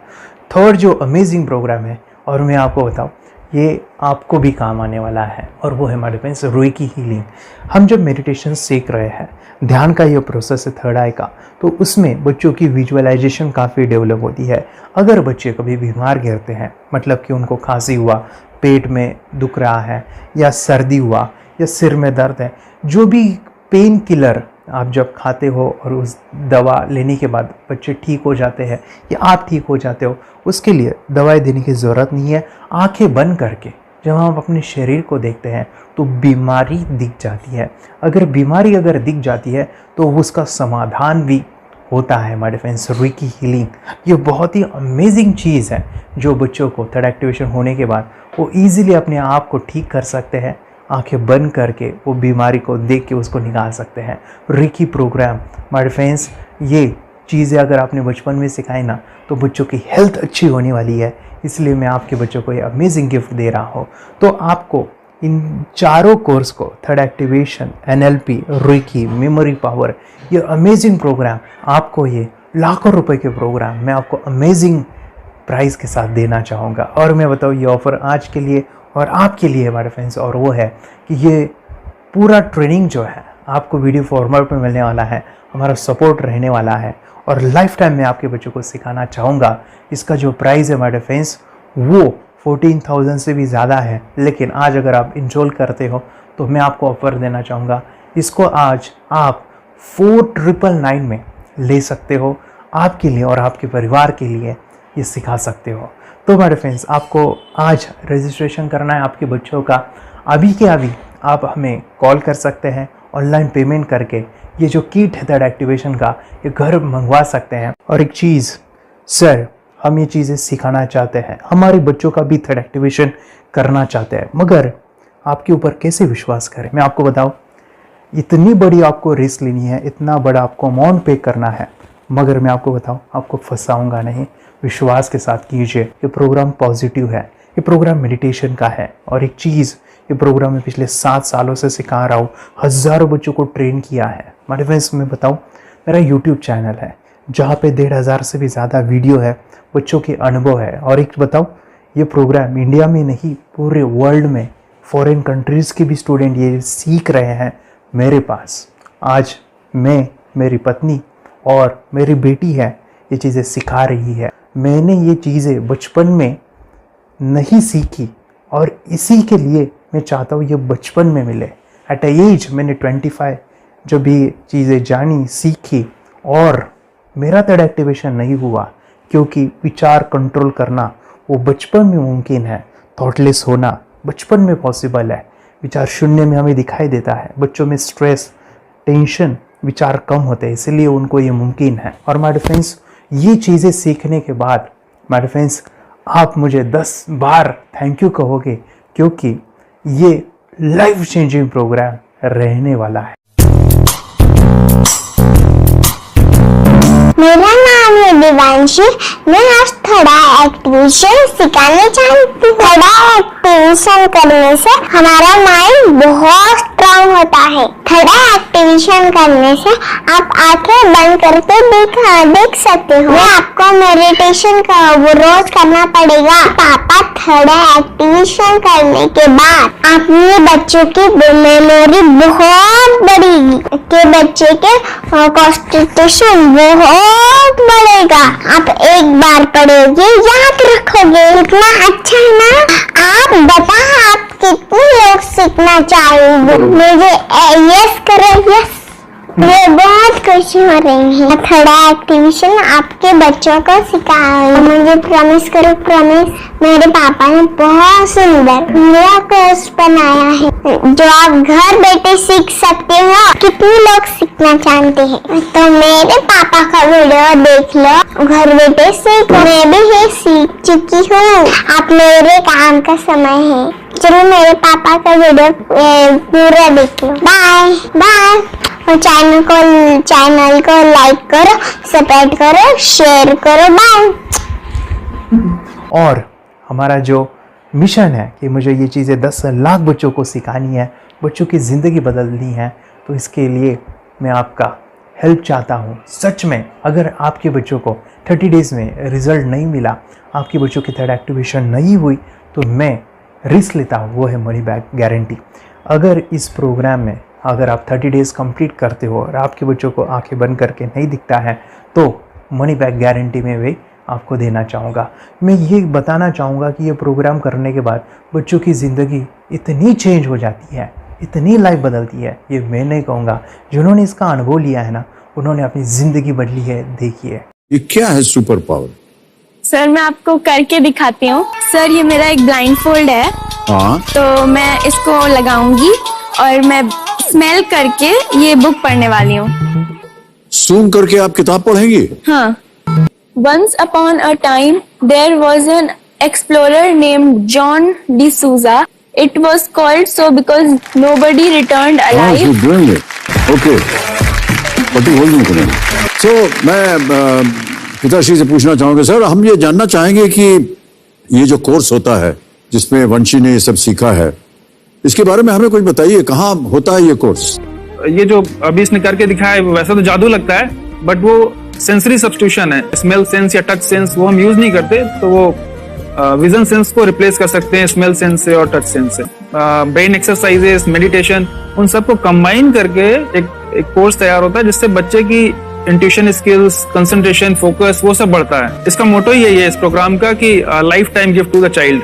Speaker 1: थर्ड जो अमेजिंग प्रोग्राम है, और मैं आपको बताऊं ये आपको भी काम आने वाला है, और वो है हमारे पास रेकी हीलिंग। हम जब मेडिटेशन सीख रहे हैं, ध्यान का ये प्रोसेस है थर्ड आई का, तो उसमें बच्चों की विजुअलाइजेशन काफ़ी डेवलप होती है। अगर बच्चे कभी बीमार गिरते हैं, मतलब कि उनको खांसी हुआ, पेट में दुख रहा है, या सर्दी हुआ, या सिर में दर्द है, जो भी पेन किलर आप जब खाते हो और उस दवा लेने के बाद बच्चे ठीक हो जाते हैं या आप ठीक हो जाते हो, उसके लिए दवाई देने की ज़रूरत नहीं है। आंखें बंद करके जब हम अपने शरीर को देखते हैं तो बीमारी दिख जाती है। अगर बीमारी दिख जाती है तो उसका समाधान भी होता है हमारे फ्रेंड्स। रेकी हीलिंग ये बहुत ही अमेजिंग चीज़ है जो बच्चों को थर्ड एक्टिवेशन होने के बाद वो ईजिली अपने आप को ठीक कर सकते हैं। आंखें बंद करके वो बीमारी को देख के उसको निकाल सकते हैं। रेकी प्रोग्राम माय फ्रेंड्स, ये चीज़ें अगर आपने बचपन में सिखाई ना तो बच्चों की हेल्थ अच्छी होने वाली है। इसलिए मैं आपके बच्चों को ये अमेजिंग गिफ्ट दे रहा हूँ। तो आपको इन चारों कोर्स को, third activation, NLP, reiki, memory power, ये अमेजिंग प्रोग्राम, आपको ये लाखों रुपए के प्रोग्राम मैं आपको अमेजिंग प्राइस के साथ देना चाहूँगा। और मैं बताऊँ ये ऑफ़र आज के लिए और आपके लिए हमारे फ्रेंड्स, और वो है कि ये पूरा ट्रेनिंग जो है आपको वीडियो फॉर्मेट में मिलने वाला है, हमारा सपोर्ट रहने वाला है, और लाइफ टाइम मैं आपके बच्चों को सिखाना चाहूँगा। इसका जो प्राइस है हमारे फ्रेंड्स वो 14,000 से भी ज़्यादा है, लेकिन आज अगर आप इनरोल करते हो तो मैं आपको ऑफ़र देना चाहूँगा। इसको आज आप 4,999 में ले सकते हो। आपके लिए और आपके परिवार के लिए ये सिखा सकते हो। तो हमारे फ्रेंड्स, आपको आज रजिस्ट्रेशन करना है आपके बच्चों का। अभी के अभी आप हमें कॉल कर सकते हैं, ऑनलाइन पेमेंट करके ये जो किट है थर्ड एक्टिवेशन का, ये घर मंगवा सकते हैं। और एक चीज़ सर, हम ये चीज़ें सिखाना चाहते हैं, हमारे बच्चों का भी थर्ड एक्टिवेशन करना चाहते हैं, मगर आपके ऊपर कैसे विश्वास करें? मैं आपको बताऊं, इतनी बड़ी आपको रिस्क लेनी है, इतना बड़ा आपको अमाउंट पे करना है, मगर मैं आपको बताऊं आपको फंसाऊंगा नहीं। विश्वास के साथ कीजिए। ये प्रोग्राम पॉजिटिव है, ये प्रोग्राम मेडिटेशन का है। और एक चीज़, ये प्रोग्राम मैं पिछले 7 सालों से सिखा रहा हूँ, हज़ारों बच्चों को ट्रेन किया है। हमारे फ्रेंड्स, मैं बताऊँ, मेरा यूट्यूब चैनल है जहाँ पे 1,500 से भी ज़्यादा वीडियो है, बच्चों के अनुभव है। और एक बताऊँ, ये प्रोग्राम इंडिया में नहीं पूरे वर्ल्ड में, फॉरेन कंट्रीज़ के भी स्टूडेंट ये सीख रहे हैं मेरे पास। आज मैं, मेरी पत्नी और मेरी बेटी है ये चीज़ें सिखा रही है। मैंने ये चीज़ें बचपन में नहीं सीखी और इसी के लिए मैं चाहता हूँ ये बचपन में मिले। एट एज मैंने 25 जब ये चीज़ें जानी, सीखी, और मेरा थर्ड एक्टिवेशन नहीं हुआ क्योंकि विचार कंट्रोल करना वो बचपन में मुमकिन है। थॉटलेस होना बचपन में पॉसिबल है। विचार शून्य में हमें दिखाई देता है। बच्चों में स्ट्रेस, टेंशन, विचार कम होते हैं, इसलिए उनको ये मुमकिन है। और माय फ्रेंड्स, ये चीज़ें सीखने के बाद माय फ्रेंड्स आप मुझे 10 बार थैंक यू कहोगे, क्योंकि ये लाइफ चेंजिंग प्रोग्राम रहने वाला है।
Speaker 11: मेरा नाम है दिवांशी। मैं आज थोड़ा एक्टिवेशन सिखाने चाहती हूँ। थोड़ा एक्टिवेशन करने से हमारा माइंड बहुत स्ट्रांग होता है। थोड़ा एक्टिवेशन करने से आप आंखें बंद करके देख सकते हो। मैं आपको मेडिटेशन का वो रोज करना पड़ेगा। पापा थोड़ा एक्टिवेशन करने के बाद अपने बच्चों की मेमोरी बहुत बढ़ेगी, के बच्चे के कॉन्सेंट्रेशन बहुत बढ़ेगा। आप एक बार पढ़ोगे याद रखोगे, इतना अच्छा है ना। आप बताओ आप कितने लोग सीखना चाहोगे? मुझे यस करो, यस। मैं बहुत खुश हो रही हूँ। थोड़ा एक्टिवेशन आपके बच्चों को सिखाऊंगी। मुझे प्रॉमिस करो, प्रॉमिस। मेरे पापा ने बहुत सुंदर मेरा कोर्स बनाया है जो आप घर बैठे सीख सकते हो। कितने लोग सीखना चाहते हैं तो मेरे पापा का वीडियो देख लो, घर बैठे सीखो। मैं भी ये सीख चुकी हूँ। आप मेरे काम का समय है, चलो मेरे पापा का वीडियो पूरा देख लो। Bye bye. और चैनल को लाइक करो, सपोर्ट करो, शेयर करो। बाय।
Speaker 1: और हमारा जो मिशन है कि मुझे ये चीज़ें 10 लाख बच्चों को सिखानी है, बच्चों की ज़िंदगी बदलनी है, तो इसके लिए मैं आपका हेल्प चाहता हूँ। सच में अगर आपके बच्चों को 30 डेज़ में रिज़ल्ट नहीं मिला, आपके बच्चों की थर्ड एक्टिवेशन नहीं हुई, तो मैं रिस्क लेता हूँ, वो है मनी बैक गारंटी। अगर इस प्रोग्राम में अगर आप 30 डेज़ कंप्लीट करते हो और आपके बच्चों को आंखें बंद करके नहीं दिखता है, तो मनी बैक गारंटी में भी आपको देना चाहूँगा। मैं ये बताना चाहूँगा कि ये प्रोग्राम करने के बाद बच्चों की ज़िंदगी इतनी चेंज हो जाती है, इतनी लाइफ बदलती है, ये मैं नहीं कहूँगा, जिन्होंने इसका अनुभव लिया है ना, उन्होंने अपनी ज़िंदगी बदली है। देखिए
Speaker 12: ये क्या है सुपर पावर?
Speaker 13: सर मैं आपको करके दिखाती हूँ। सर ये मेरा एक ब्लाइंड फोल्ड है,
Speaker 12: हाँ,
Speaker 13: तो मैं इसको लगाऊंगी और मैं स्मेल करके ये बुक पढ़ने वाली हूँ।
Speaker 12: सूंघ करके आप किताब पढ़ेंगी?
Speaker 13: हाँ। Once upon a time there was an explorer named John D'Souza. It was called so because nobody returned alive.
Speaker 12: you're doing it. Okay. What do you holding today? So मैं पिताश्री से पूछना चाहूंगा, सर हम ये जानना चाहेंगे कि ये जो कोर्स होता है जिसमें वंशी ने ये सब सीखा है, इसके बारे में हमें कुछ बताइए, कहाँ होता है ये कोर्स?
Speaker 14: ये जो अभी इसने करके दिखाया है वैसा तो जादू लगता है, बट वो सेंसरी सब्स्टिट्यूशन है। स्मेल सेंस या टच सेंस वो हम यूज नहीं करते, तो वो विजन सेंस को रिप्लेस कर सकते हैं स्मेल सेंस से और टच सेंस से। ब्रेन एक्सरसाइजेस, मेडिटेशन, उन सबको कंबाइन करके एक कोर्स तैयार होता है जिससे बच्चे की इंट्यूशन स्किल्स, कंसंट्रेशन, फोकस वो सब बढ़ता है। इसका मोटो ही यही है इस प्रोग्राम का कि lifetime gift to the child.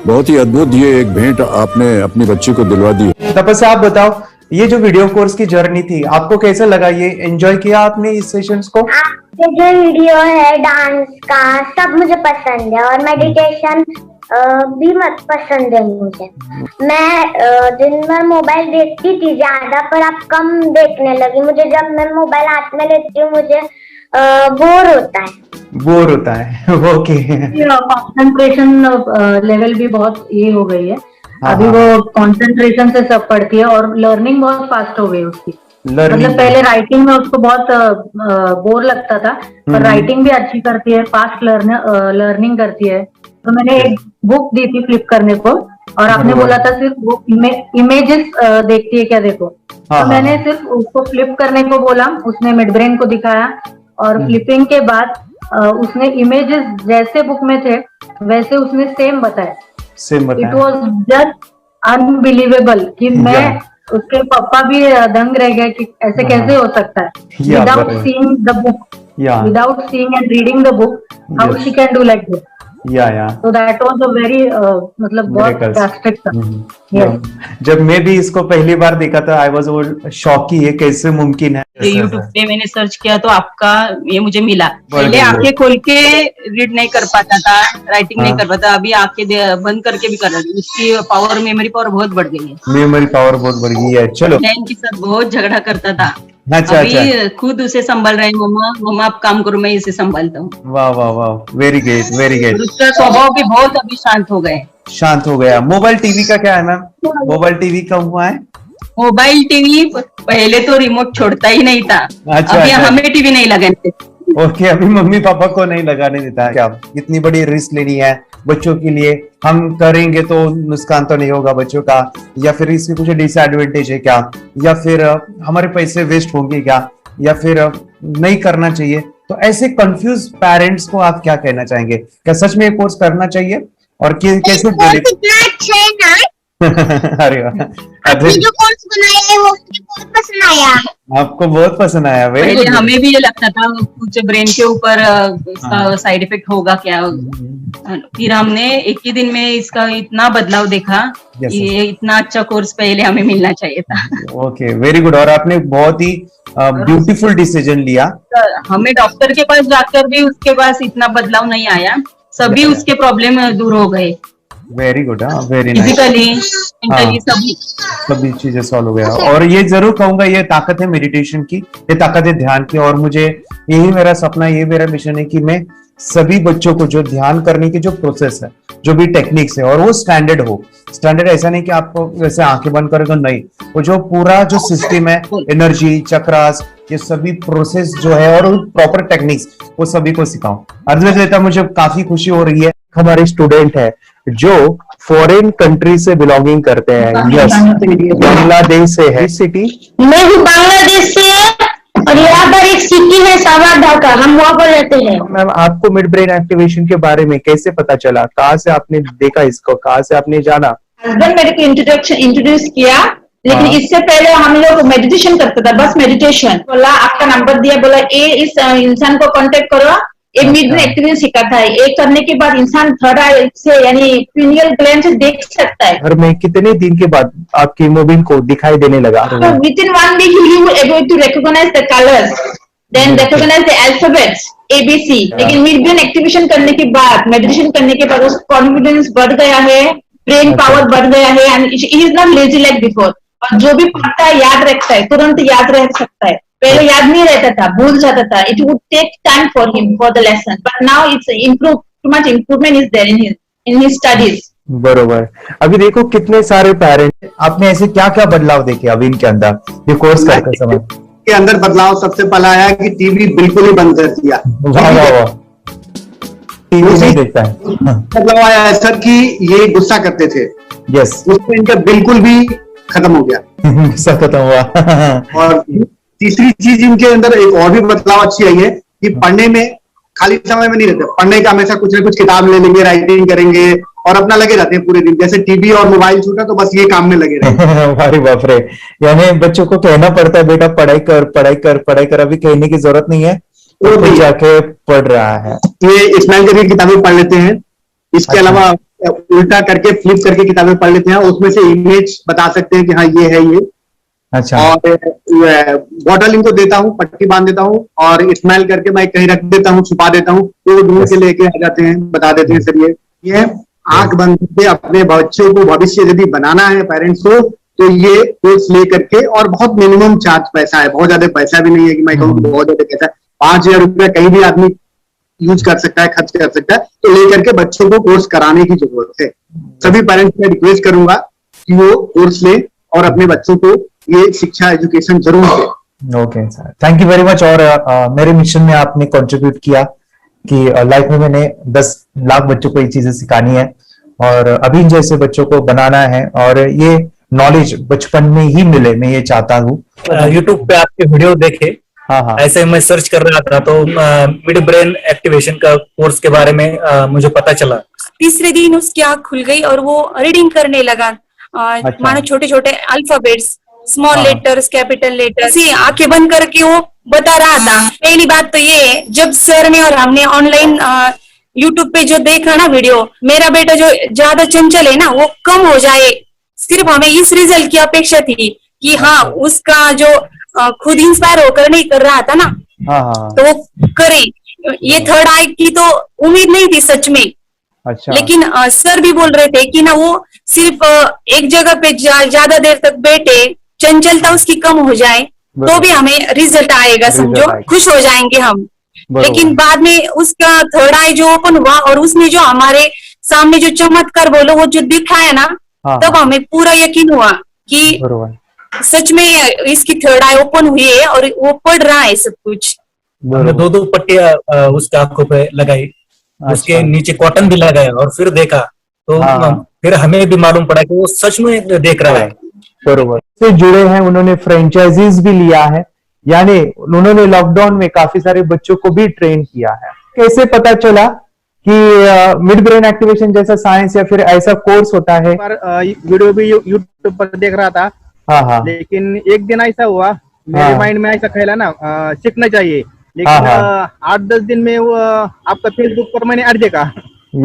Speaker 12: बहुत ही अद्भुत ये एक भेंट आपने अपनी बच्ची को दिलवा दी।
Speaker 1: तपस्या आप बताओ, ये जो वीडियो कोर्स की जर्नी थी आपको कैसा लगा? ये एंजॉय किया आपने इस सेशंस को?
Speaker 11: आपके जो वीडियो है डांस का सब मुझे पसंद है और मेडिटेशन भी मत पसंद है मुझे। मैं दिन भर मोबाइल देखती थी ज्यादा, पर अब कम देखने लगी। मुझे जब मैं मोबाइल हाथ में लेती हूँ मुझे बोर होता है। ओके।
Speaker 15: कंसंट्रेशन लेवल भी बहुत ये हो गई है अभी, वो कंसंट्रेशन से सब पढ़ती है और लर्निंग बहुत फास्ट हो गई उसकी। मतलब पहले राइटिंग में उसको बहुत बोर लगता था, पर राइटिंग भी अच्छी करती है, फास्ट लर्निंग करती है। तो मैंने एक बुक दी थी फ्लिप करने को और आपने बोला था सिर्फ वो इमेजेस देखती है क्या, देखो। तो मैंने सिर्फ उसको फ्लिप करने को बोला, उसने मिड ब्रेन को दिखाया और फ्लिपिंग के बाद उसने इमेजेस जैसे बुक में थे वैसे उसने सेम बताया। इट वॉज जस्ट अनबिलीवेबल कि मैं उसके पापा भी दंग रह गए कि ऐसे कैसे हो सकता है। Without seeing the book, without seeing and reading the book, how she can do like this. So that was a very मतलब बहुत drastic था।
Speaker 1: जब मैं भी इसको पहली बार देखा था आई वाज शॉक कि ये कैसे मुमकिन है।
Speaker 16: यूट्यूब पे मैंने सर्च किया तो आपका ये मुझे मिला। पहले आंखें खोल के रीड नहीं कर पाता था, राइटिंग नहीं कर पाता, अभी आंखें बंद करके भी कर रही है। उसकी पावर, मेमोरी पावर बहुत बढ़ गई है।
Speaker 1: मेमोरी पावर बहुत बढ़ गई है। चलो,
Speaker 16: बहन के साथ बहुत झगड़ा करता था,
Speaker 1: अच्छा,
Speaker 16: अभी खुद उसे संभाल रहे हैं। मम्मा आप काम करो, मैं इसे संभालता हूँ।
Speaker 1: वाह वाह वाह, वेरी ग्रेट वेरी ग्रेट।
Speaker 16: उसका स्वभाव भी बहुत अभी शांत हो गए,
Speaker 1: शांत हो गया। मोबाइल टीवी का क्या है मैम? मोबाइल टीवी का हुआ है?
Speaker 16: मोबाइल टीवी पहले तो रिमोट छोड़ता ही नहीं था।
Speaker 1: अच्छा,
Speaker 16: अभी हमें टीवी नहीं लगाने।
Speaker 1: ओके, अभी मम्मी पापा को नहीं लगाने देता है क्या? इतनी बड़ी रिस्क लेनी है बच्चों के लिए, हम करेंगे तो नुकसान तो नहीं होगा बच्चों का, या फिर इसमें कुछ डिसएडवांटेज है क्या, या फिर हमारे पैसे वेस्ट होंगे क्या, या फिर नहीं करना चाहिए? तो ऐसे कंफ्यूज पेरेंट्स को आप क्या कहना चाहेंगे? क्या सच में ये कोर्स करना चाहिए और कैसे? अरे
Speaker 11: आपने जो कोर्स बनाया है वो मुझे बहुत पसंद आया।
Speaker 1: आपको बहुत पसंद आया?
Speaker 16: पहले हमें भी ये लगता था कुछ ब्रेन के ऊपर इसका साइड इफेक्ट होगा क्या, फिर हमने एक ही दिन में इसका इतना बदलाव देखा कि ये इतना अच्छा कोर्स पहले हमें मिलना चाहिए था।
Speaker 1: Okay, very good. और आपने बहुत ही ब्यूटीफुल डिसीजन लिया।
Speaker 16: हमें डॉक्टर के पास जाकर भी उसके पास इतना बदलाव नहीं आया, सभी उसके प्रॉब्लम दूर हो गए।
Speaker 1: Very good, very nice.
Speaker 16: Physically
Speaker 1: सभी चीजें सॉल्व हो गया। और ये जरूर कहूंगा, ये ताकत है मेडिटेशन की, ये ताकत है ध्यान की। और मुझे यही मेरा सपना, ये मेरा मिशन है कि मैं सभी बच्चों को जो ध्यान करने की जो प्रोसेस है, जो भी टेक्निक्स है, और वो स्टैंडर्ड हो। स्टैंडर्ड ऐसा नहीं कि आपको वैसे आंखें बंद करें तो नहीं, वो जो पूरा जो सिस्टम है, एनर्जी, चक्रास, ये सभी प्रोसेस जो है और प्रॉपर टेक्निक्स, वो सभी को सिखाऊं। अद्वैत, मुझे काफी खुशी हो रही है। हमारे स्टूडेंट है जो फॉरेन कंट्री से बिलोंगिंग करते हैं। यस, बांग्लादेश से है। सिटी
Speaker 11: मैं भी बांग्लादेश से और यहाँ पर सावरढाका, हम वहाँ पर रहते हैं।
Speaker 1: मैम आपको मिड ब्रेन एक्टिवेशन के बारे में कैसे पता चला, कहाँ से आपने देखा इसको, कहाँ से आपने जाना?
Speaker 17: हस्बैंड मेरे को इंट्रोड्यूस किया, लेकिन इससे पहले हम लोग मेडिटेशन करते थे, बस मेडिटेशन। बोला आपका नंबर दिया, बोला ये इस इंसान को कांटेक्ट करो, ये मिड ब्रेन एक्टिवेशन सिखाता है। ये करने के बाद इंसान थर्ड आई से यानी पिनियल ग्लैंड से देख सकता है।
Speaker 1: घर में कितने दिन के बाद आपकी हीमोग्लोबिन को दिखाई देने लगा?
Speaker 17: So within 1 week you will able to recognize the colors, then recognize the alphabets ABC। लेकिन मिड ब्रेन एक्टिवेशन करने के बाद, मेडिटेशन करने के बाद उसका कॉन्फिडेंस बढ़ गया है, ब्रेन पावर बढ़ गया है, and he is not lazy like before. और जो भी पढ़ता है याद रखता है, तुरंत याद रख सकता है। पहले याद नहीं रहता था, भूल जाता था। It would take time for him for the lesson, but now it's improve, too much improvement is there in his studies.
Speaker 1: बरोबर। अभी देखो कितने सारे पेरेंट्स, आपने ऐसे क्या क्या बदलाव देखे अभी इनके अंदर ये कोर्स करते समय?
Speaker 18: के अंदर बदलाव सबसे पहला आया कि टीवी बिल्कुल ही बंद कर दिया।
Speaker 1: वाह वाह वाह, टीवी नहीं देखता है।
Speaker 18: बदलाव आया है सर कि ये गुस्सा करते थे,
Speaker 1: यस,
Speaker 18: उसमें इनका बिल्कुल भी खत्म हो गया,
Speaker 1: गुस्सा खत्म हुआ।
Speaker 18: और तीसरी चीज इनके अंदर एक और भी बदलाव अच्छी आई है कि पढ़ने में खाली समय में नहीं रहते, पढ़ने का हमेशा कुछ ना कुछ किताब ले लेंगे, राइटिंग करेंगे और अपना लगे रहते हैं पूरे दिन। जैसे टीवी और मोबाइल छूटा तो बस ये काम में लगे रहते।
Speaker 1: अरे बाप रे, यानी बच्चों को कहना पड़ता है बेटा पढ़ाई कर पढ़ाई कर पढ़ाई कर, अभी कहने की जरूरत नहीं है, वो भी जाके पढ़ रहा है।
Speaker 18: ये स्माइल करके किताबें पढ़ लेते हैं, इसके अलावा उल्टा करके फ्लिप करके किताबें पढ़ लेते हैं, उसमें से इमेज बता सकते हैं कि हाँ ये है ये।
Speaker 1: अच्छा।
Speaker 18: और बॉटल इनको देता हूँ, पट्टी बांध देता हूँ और स्माइल करके मैं कहीं रख देता हूँ, छुपा देता हूँ, तो वो ढूंढ के लेके आ जाते हैं, बता देते हैं सर ये आंख बंद करके अपने बच्चों को भविष्य यदि बनाना है पेरेंट्स को, तो ये कोर्स ले करके, और बहुत मिनिमम चार्ज पैसा है, बहुत ज्यादा पैसा भी नहीं है कि मैं कहूँ बहुत ज्यादा पैसा है। 5,000 रुपया कहीं भी आदमी यूज कर सकता है, खर्च कर सकता है, तो लेकर के बच्चों को कोर्स कराने की जरूरत है। सभी पेरेंट्स मैं रिक्वेस्ट करूंगा कि वो कोर्स लें और अपने बच्चों को ये शिक्षा एजुकेशन जरूर दें।
Speaker 1: Okay sir, thank you very much. और मेरे मिशन में आपने कंट्रीब्यूट किया कि लाइफ में मैंने 10 लाख बच्चों को ये चीजें सिखानी है और अभी जैसे बच्चों को बनाना है, और ये नॉलेज बचपन में ही मिले, मैं ये चाहता हूँ।
Speaker 19: यूट्यूब पे आपके वीडियो देखे,
Speaker 1: हाँ,
Speaker 19: ऐसे मैं सर्च कर रहा था तो मिड ब्रेन एक्टिवेशन का कोर्स के बारे में मुझे पता चला।
Speaker 13: तीसरे दिन उसकी आँख खुल गई और वो रीडिंग करने लगा। मानो छोटे छोटे alphabets, small letters, capital letters, आंखें बंद करके वो बता रहा था। पहली बात तो ये, जब सर ने और हमने ऑनलाइन यूट्यूब पे जो देखा ना वीडियो, मेरा बेटा जो ज्यादा चंचल है ना वो कम हो जाए, सिर्फ हमें इस रिजल्ट की अपेक्षा थी कि हाँ उसका जो खुद इंस्पायर होकर नहीं कर रहा था ना, तो वो करे। ये थर्ड आई की तो उम्मीद नहीं थी सच में।
Speaker 1: अच्छा।
Speaker 13: लेकिन सर भी बोल रहे थे कि ना वो सिर्फ एक जगह पे ज्यादा देर तक बैठे, चंचलता उसकी कम हो जाए तो भी हमें रिजल्ट आएगा, समझो खुश हो जाएंगे हम। लेकिन बाद में उसका थर्ड आई जो ओपन हुआ और उसने जो हमारे सामने जो चमत्कार बोलो वो जो दिखाया ना, तब हमें पूरा यकीन हुआ कि सच में इसकी थर्ड आई ओपन हुई है और वो पढ़ रहा है सब कुछ।
Speaker 19: हमने 2 पट्टियां उसके आंखों पे लगाई, उसके नीचे कॉटन भी लगाया और फिर देखा तो फिर हमें भी मालूम पड़ा कि वो सच में देख रहा है।
Speaker 1: बरोबर से जुड़े हैं, उन्होंने फ्रेंचाइजीज भी लिया है, यानी उन्होंने लॉकडाउन में काफी सारे बच्चों को भी ट्रेन किया है। कैसे पता चला कि मिड ब्रेन एक्टिवेशन जैसा साइंस या फिर ऐसा कोर्स होता है?
Speaker 20: वीडियो भी यूट्यूब पर देख रहा था, लेकिन एक दिन ऐसा हुआ मेरे माइंड में ऐसा ख्याल ना सीखना चाहिए, लेकिन 8-10 दिन में वो आपका फेसबुक पर मैंने ऐड देखा।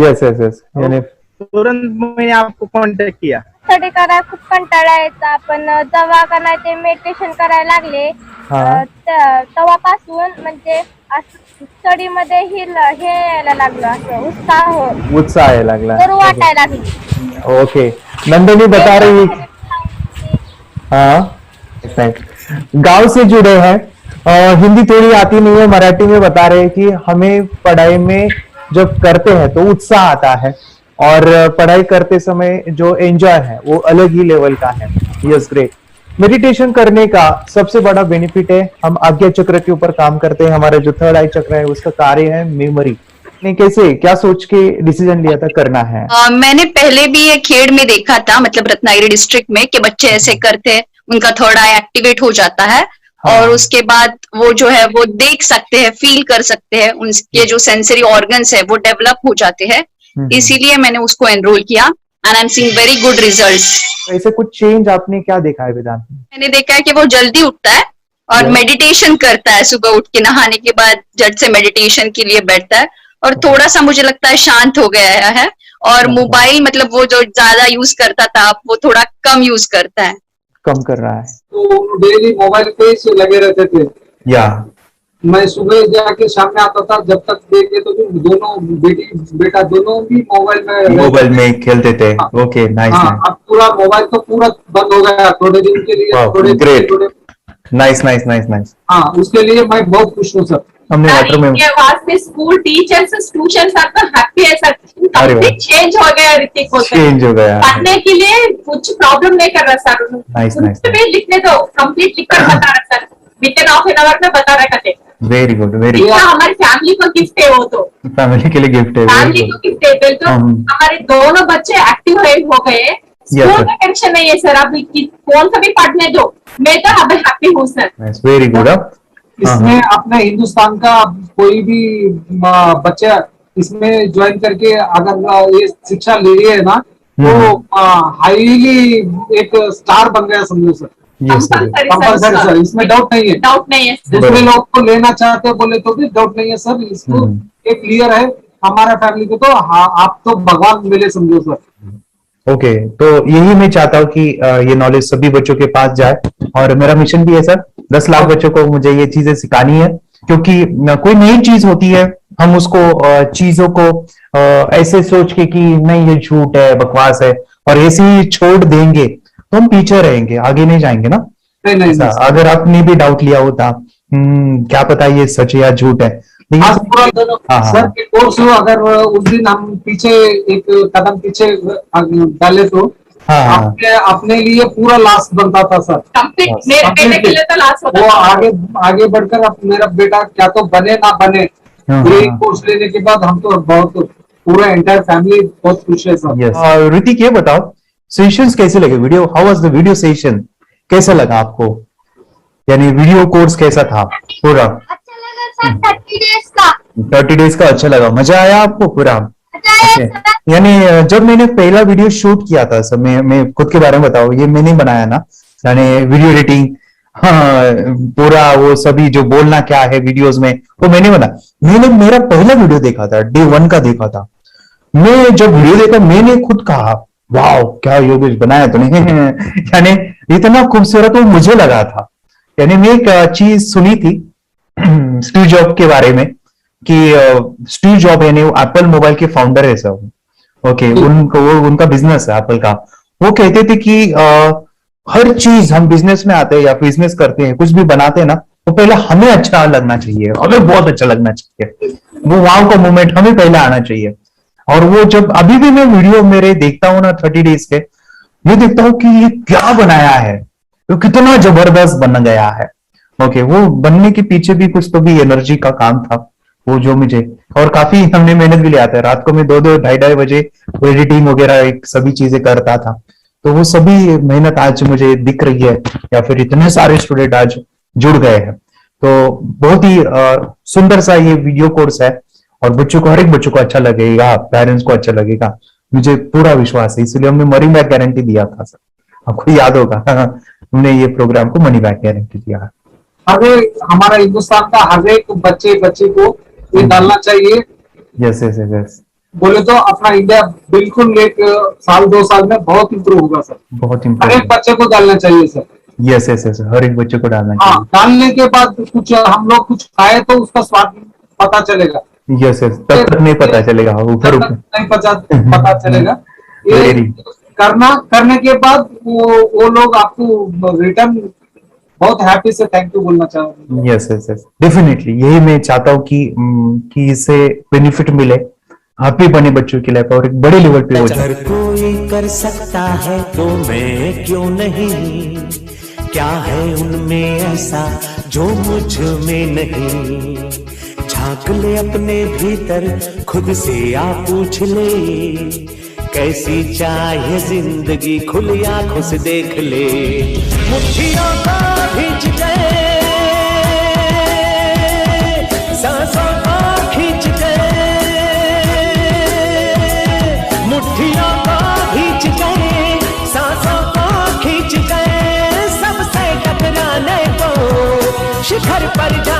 Speaker 1: यस यस यस, यानी
Speaker 20: तुरंत मैंने आपको कॉन्टॅक्ट किया।
Speaker 11: स्टडी करायला खूप कंटाळा यायचा, पण जेव्हा का नाही ते मेडिटेशन करायला लागले तेव्हापासून म्हणजे स्टडी मध्ये हे यायला लागलं, असं
Speaker 1: उत्साह यायला लागला,
Speaker 11: करू वाटायला लागली।
Speaker 1: ओके, नंदिनी बता रही, हाँ गांव से जुड़े हैं, हिंदी थोड़ी आती नहीं है, मराठी में बता रहे हैं कि हमें पढ़ाई में जब करते हैं तो उत्साह आता है और पढ़ाई करते समय जो एंजॉय है वो अलग ही लेवल का है। Yes, great. मेडिटेशन करने का सबसे बड़ा बेनिफिट है, हम आज्ञा चक्र के ऊपर काम करते हैं, हमारा जो थर्ड आई चक्र है उसका कार्य है मेमोरी। ने कैसे क्या सोच के डिसीजन लिया था करना है?
Speaker 21: मैंने पहले भी ये खेड़ में देखा था, मतलब रत्नागिरी डिस्ट्रिक्ट में, कि बच्चे ऐसे करते हैं, उनका थर्ड आई एक्टिवेट हो जाता है और उसके बाद वो जो है वो देख सकते हैं, फील कर सकते हैं, उनके जो सेंसरी ऑर्गन्स है वो डेवलप हो जाते हैं। इसीलिए मैंने उसको एनरोल किया and I am seeing very good results.
Speaker 1: ऐसे कुछ चेंज आपने क्या देखा है वेदांत में?
Speaker 21: मैंने देखा है कि वो जल्दी उठता है और मेडिटेशन करता है, सुबह उठ के नहाने के बाद झट से मेडिटेशन के लिए बैठता है और थोड़ा सा मुझे लगता है शांत हो गया है। और मोबाइल मतलब वो जो ज्यादा यूज करता था वो थोड़ा कम यूज करता है,
Speaker 1: कम कर रहा है।
Speaker 2: तो डेली मोबाइल पे ही लगे रहते थे।
Speaker 1: या
Speaker 2: मैं सुबह जाके शाम में आता था, जब तक देखे तो दोनों बेटा दोनों भी
Speaker 1: मोबाइल में खेलते थे। Okay, nice.
Speaker 2: अब पूरा मोबाइल तो पूरा बंद हो गया थोड़े दिन के लिए।
Speaker 1: Great, nice nice nice nice.
Speaker 2: हाँ, उसके लिए मैं बहुत खुश हूँ सर।
Speaker 1: हमने
Speaker 17: वास्ते स्कूल टीचर्स ट्यूशन सब तो हैप्पी है सर। कंप्लीट चेंज हो गया ऋतिक को,
Speaker 1: चेंज हो गया।
Speaker 17: पढ़ने के लिए कुछ प्रॉब्लम नहीं कर रहा सर।
Speaker 1: Nice nice.
Speaker 17: लिखने दो कंप्लीट लिखकर बता रहा sir, with in half an hour में बता रहा करते।
Speaker 1: Very good, very good.
Speaker 17: हमारी फैमिली को गिफ्ट है, वो तो
Speaker 1: फैमिली के लिए गिफ्ट है,
Speaker 17: फैमिली को गिफ्ट है। तो हमारे दोनों बच्चे एक्टिव हो गए। स्कूल का टेंशन नहीं है सर, अभी कौन सा भी पढ़ने दो, मैं तो अब हैप्पी हूँ सर।
Speaker 1: Very good.
Speaker 2: इसमें अपने हिंदुस्तान का कोई भी बच्चा इसमें ज्वाइन करके अगर ये शिक्षा ले है ना, तो हाईली एक स्टार बन गया समझो सर। कंपल्सरी सर, इसमें डाउट नहीं है।
Speaker 17: डाउट नहीं है।
Speaker 2: दूसरे लोग को लेना चाहते हैं बोले तो भी डाउट नहीं है सर। इसको एक क्लियर है हमारा फैमिली को, तो आप तो भगवान मिले समझो सर।
Speaker 1: ओके, तो यही मैं चाहता हूँ कि ये नॉलेज सभी बच्चों के पास जाए और मेरा मिशन भी है सर, 10 लाख बच्चों को मुझे ये चीजें सिखानी है। क्योंकि कोई नई चीज होती है, हम उसको चीजों को ऐसे सोच के कि नहीं ये झूठ है, बकवास है, और ऐसे ही छोड़ देंगे तो हम पीछे रहेंगे, आगे नहीं जाएंगे ना।
Speaker 2: नहीं।
Speaker 1: अगर आपने भी डाउट लिया होता क्या पता ये सच है या झूठ है।
Speaker 2: सर के कोर्स अगर उस दिन हम पीछे एक कदम पीछे डाले तो अपने लिए पूरा लास्ट बनता था सर।
Speaker 17: मेरे के लिए तो लास्ट होता था।
Speaker 2: वो आगे बढ़कर अब मेरा बेटा क्या तो बने ना बने, ये कोर्स लेने के बाद हम तो बहुत पूरा एंटायर फैमिली बहुत खुश है सर।
Speaker 1: ऋतिक ये बताओ, सेशंस कैसे लगे? Video, how was the video session? कैसा लगा आपको? यानी वीडियो कोर्स कैसा था पूरा? 30 डेज का अच्छा लगा, मजा आया आपको पूरा? यानी जब मैंने पहला वीडियो शूट किया था सर, मैं खुद के बारे में बताऊं, ये मैंने बनाया ना, यानी वीडियो एडिटिंग, हाँ, पूरा वो सभी जो बोलना क्या है वीडियोस में वो मैंने बना। मैंने मेरा पहला वीडियो देखा था, डे 1 का देखा था। मैं जब वीडियो देखा मैंने खुद कहा वाह क्या योगेश बनाया तूने यानी इतना खूबसूरत वो मुझे लगा था। यानी मैं एक चीज सुनी थी स्टीव जॉब के बारे में कि स्टीव जॉब यानी एप्पल मोबाइल के फाउंडर है सब। ओके, उनका बिजनेस है एप्पल का। वो कहते थे कि हर चीज हम बिजनेस में आते हैं या बिजनेस करते हैं, कुछ भी बनाते हैं ना, तो पहले हमें अच्छा लगना चाहिए, हमें बहुत अच्छा लगना चाहिए, वो वाव का मोमेंट हमें पहले आना चाहिए। और वो जब अभी भी मैं वीडियो मेरे देखता हूँ ना 30 डेज के, मैं देखता हूँ कि ये क्या बनाया है, तो कितना जबरदस्त बन गया है। ओके, वो बनने के पीछे भी कुछ तो भी एनर्जी का काम था वो जो मुझे, और काफी हमने मेहनत भी लिया था। रात को मैं 2-2 ढाई बजे एडिटिंग वगैरह सब चीजें करता था। तो वो सभी मेहनत आज मुझे दिख रही है, या फिर इतने सारे स्टूडेंट आज जुड़ गए हैं। तो बहुत ही सुंदर सा ये वीडियो कोर्स है और बच्चों को, हर एक बच्चों को अच्छा लगेगा, पेरेंट्स को अच्छा लगेगा, मुझे पूरा विश्वास है। इसलिए हमने मनी बैक गारंटी दिया था सर, आपको याद होगा हमने ये प्रोग्राम को मनी बैक गारंटी दिया।
Speaker 2: हमारा हिंदुस्तान का हर एक बच्चे को ये डालना चाहिए।
Speaker 1: यस यस यस,
Speaker 2: बोले तो अपना इंडिया बिल्कुल एक साल 2 साल में बहुत इम्प्रूव होगा सर।
Speaker 1: बहुत
Speaker 2: हर
Speaker 1: इम्पोर्टेंट,
Speaker 2: एक बच्चे को डालना चाहिए सर।
Speaker 1: यस यस यस, हर एक बच्चे को डालना
Speaker 2: हाँ,
Speaker 1: चाहिए।
Speaker 2: डालने के बाद कुछ हम लोग कुछ खाए तो उसका स्वाद पता चलेगा।
Speaker 1: यस यस, तब तक नहीं पता चलेगा, ऊपर
Speaker 2: नहीं पता चलेगा। ये करने के बाद वो लोग आपको रिटर्न बहुत हैप्पी से थैंक यू बोलना चाहूंगा।
Speaker 1: यस यस यस, डेफिनेटली यही मैं चाहता हूँ कि इससे बेनिफिट मिले, हैप्पी बने बच्चों की लाइफ और एक बड़े लेवल पे हो जाए।
Speaker 22: अगर कोई कर सकता है तो मैं क्यों नहीं, क्या है उनमें ऐसा जो मुझ में नहीं। झांक ले अपने भीतर खुद से आ पूछ ले, कैसी चाहे जिंदगी खुली आंखों से देख ले। मुट्ठियों को भींच गए पर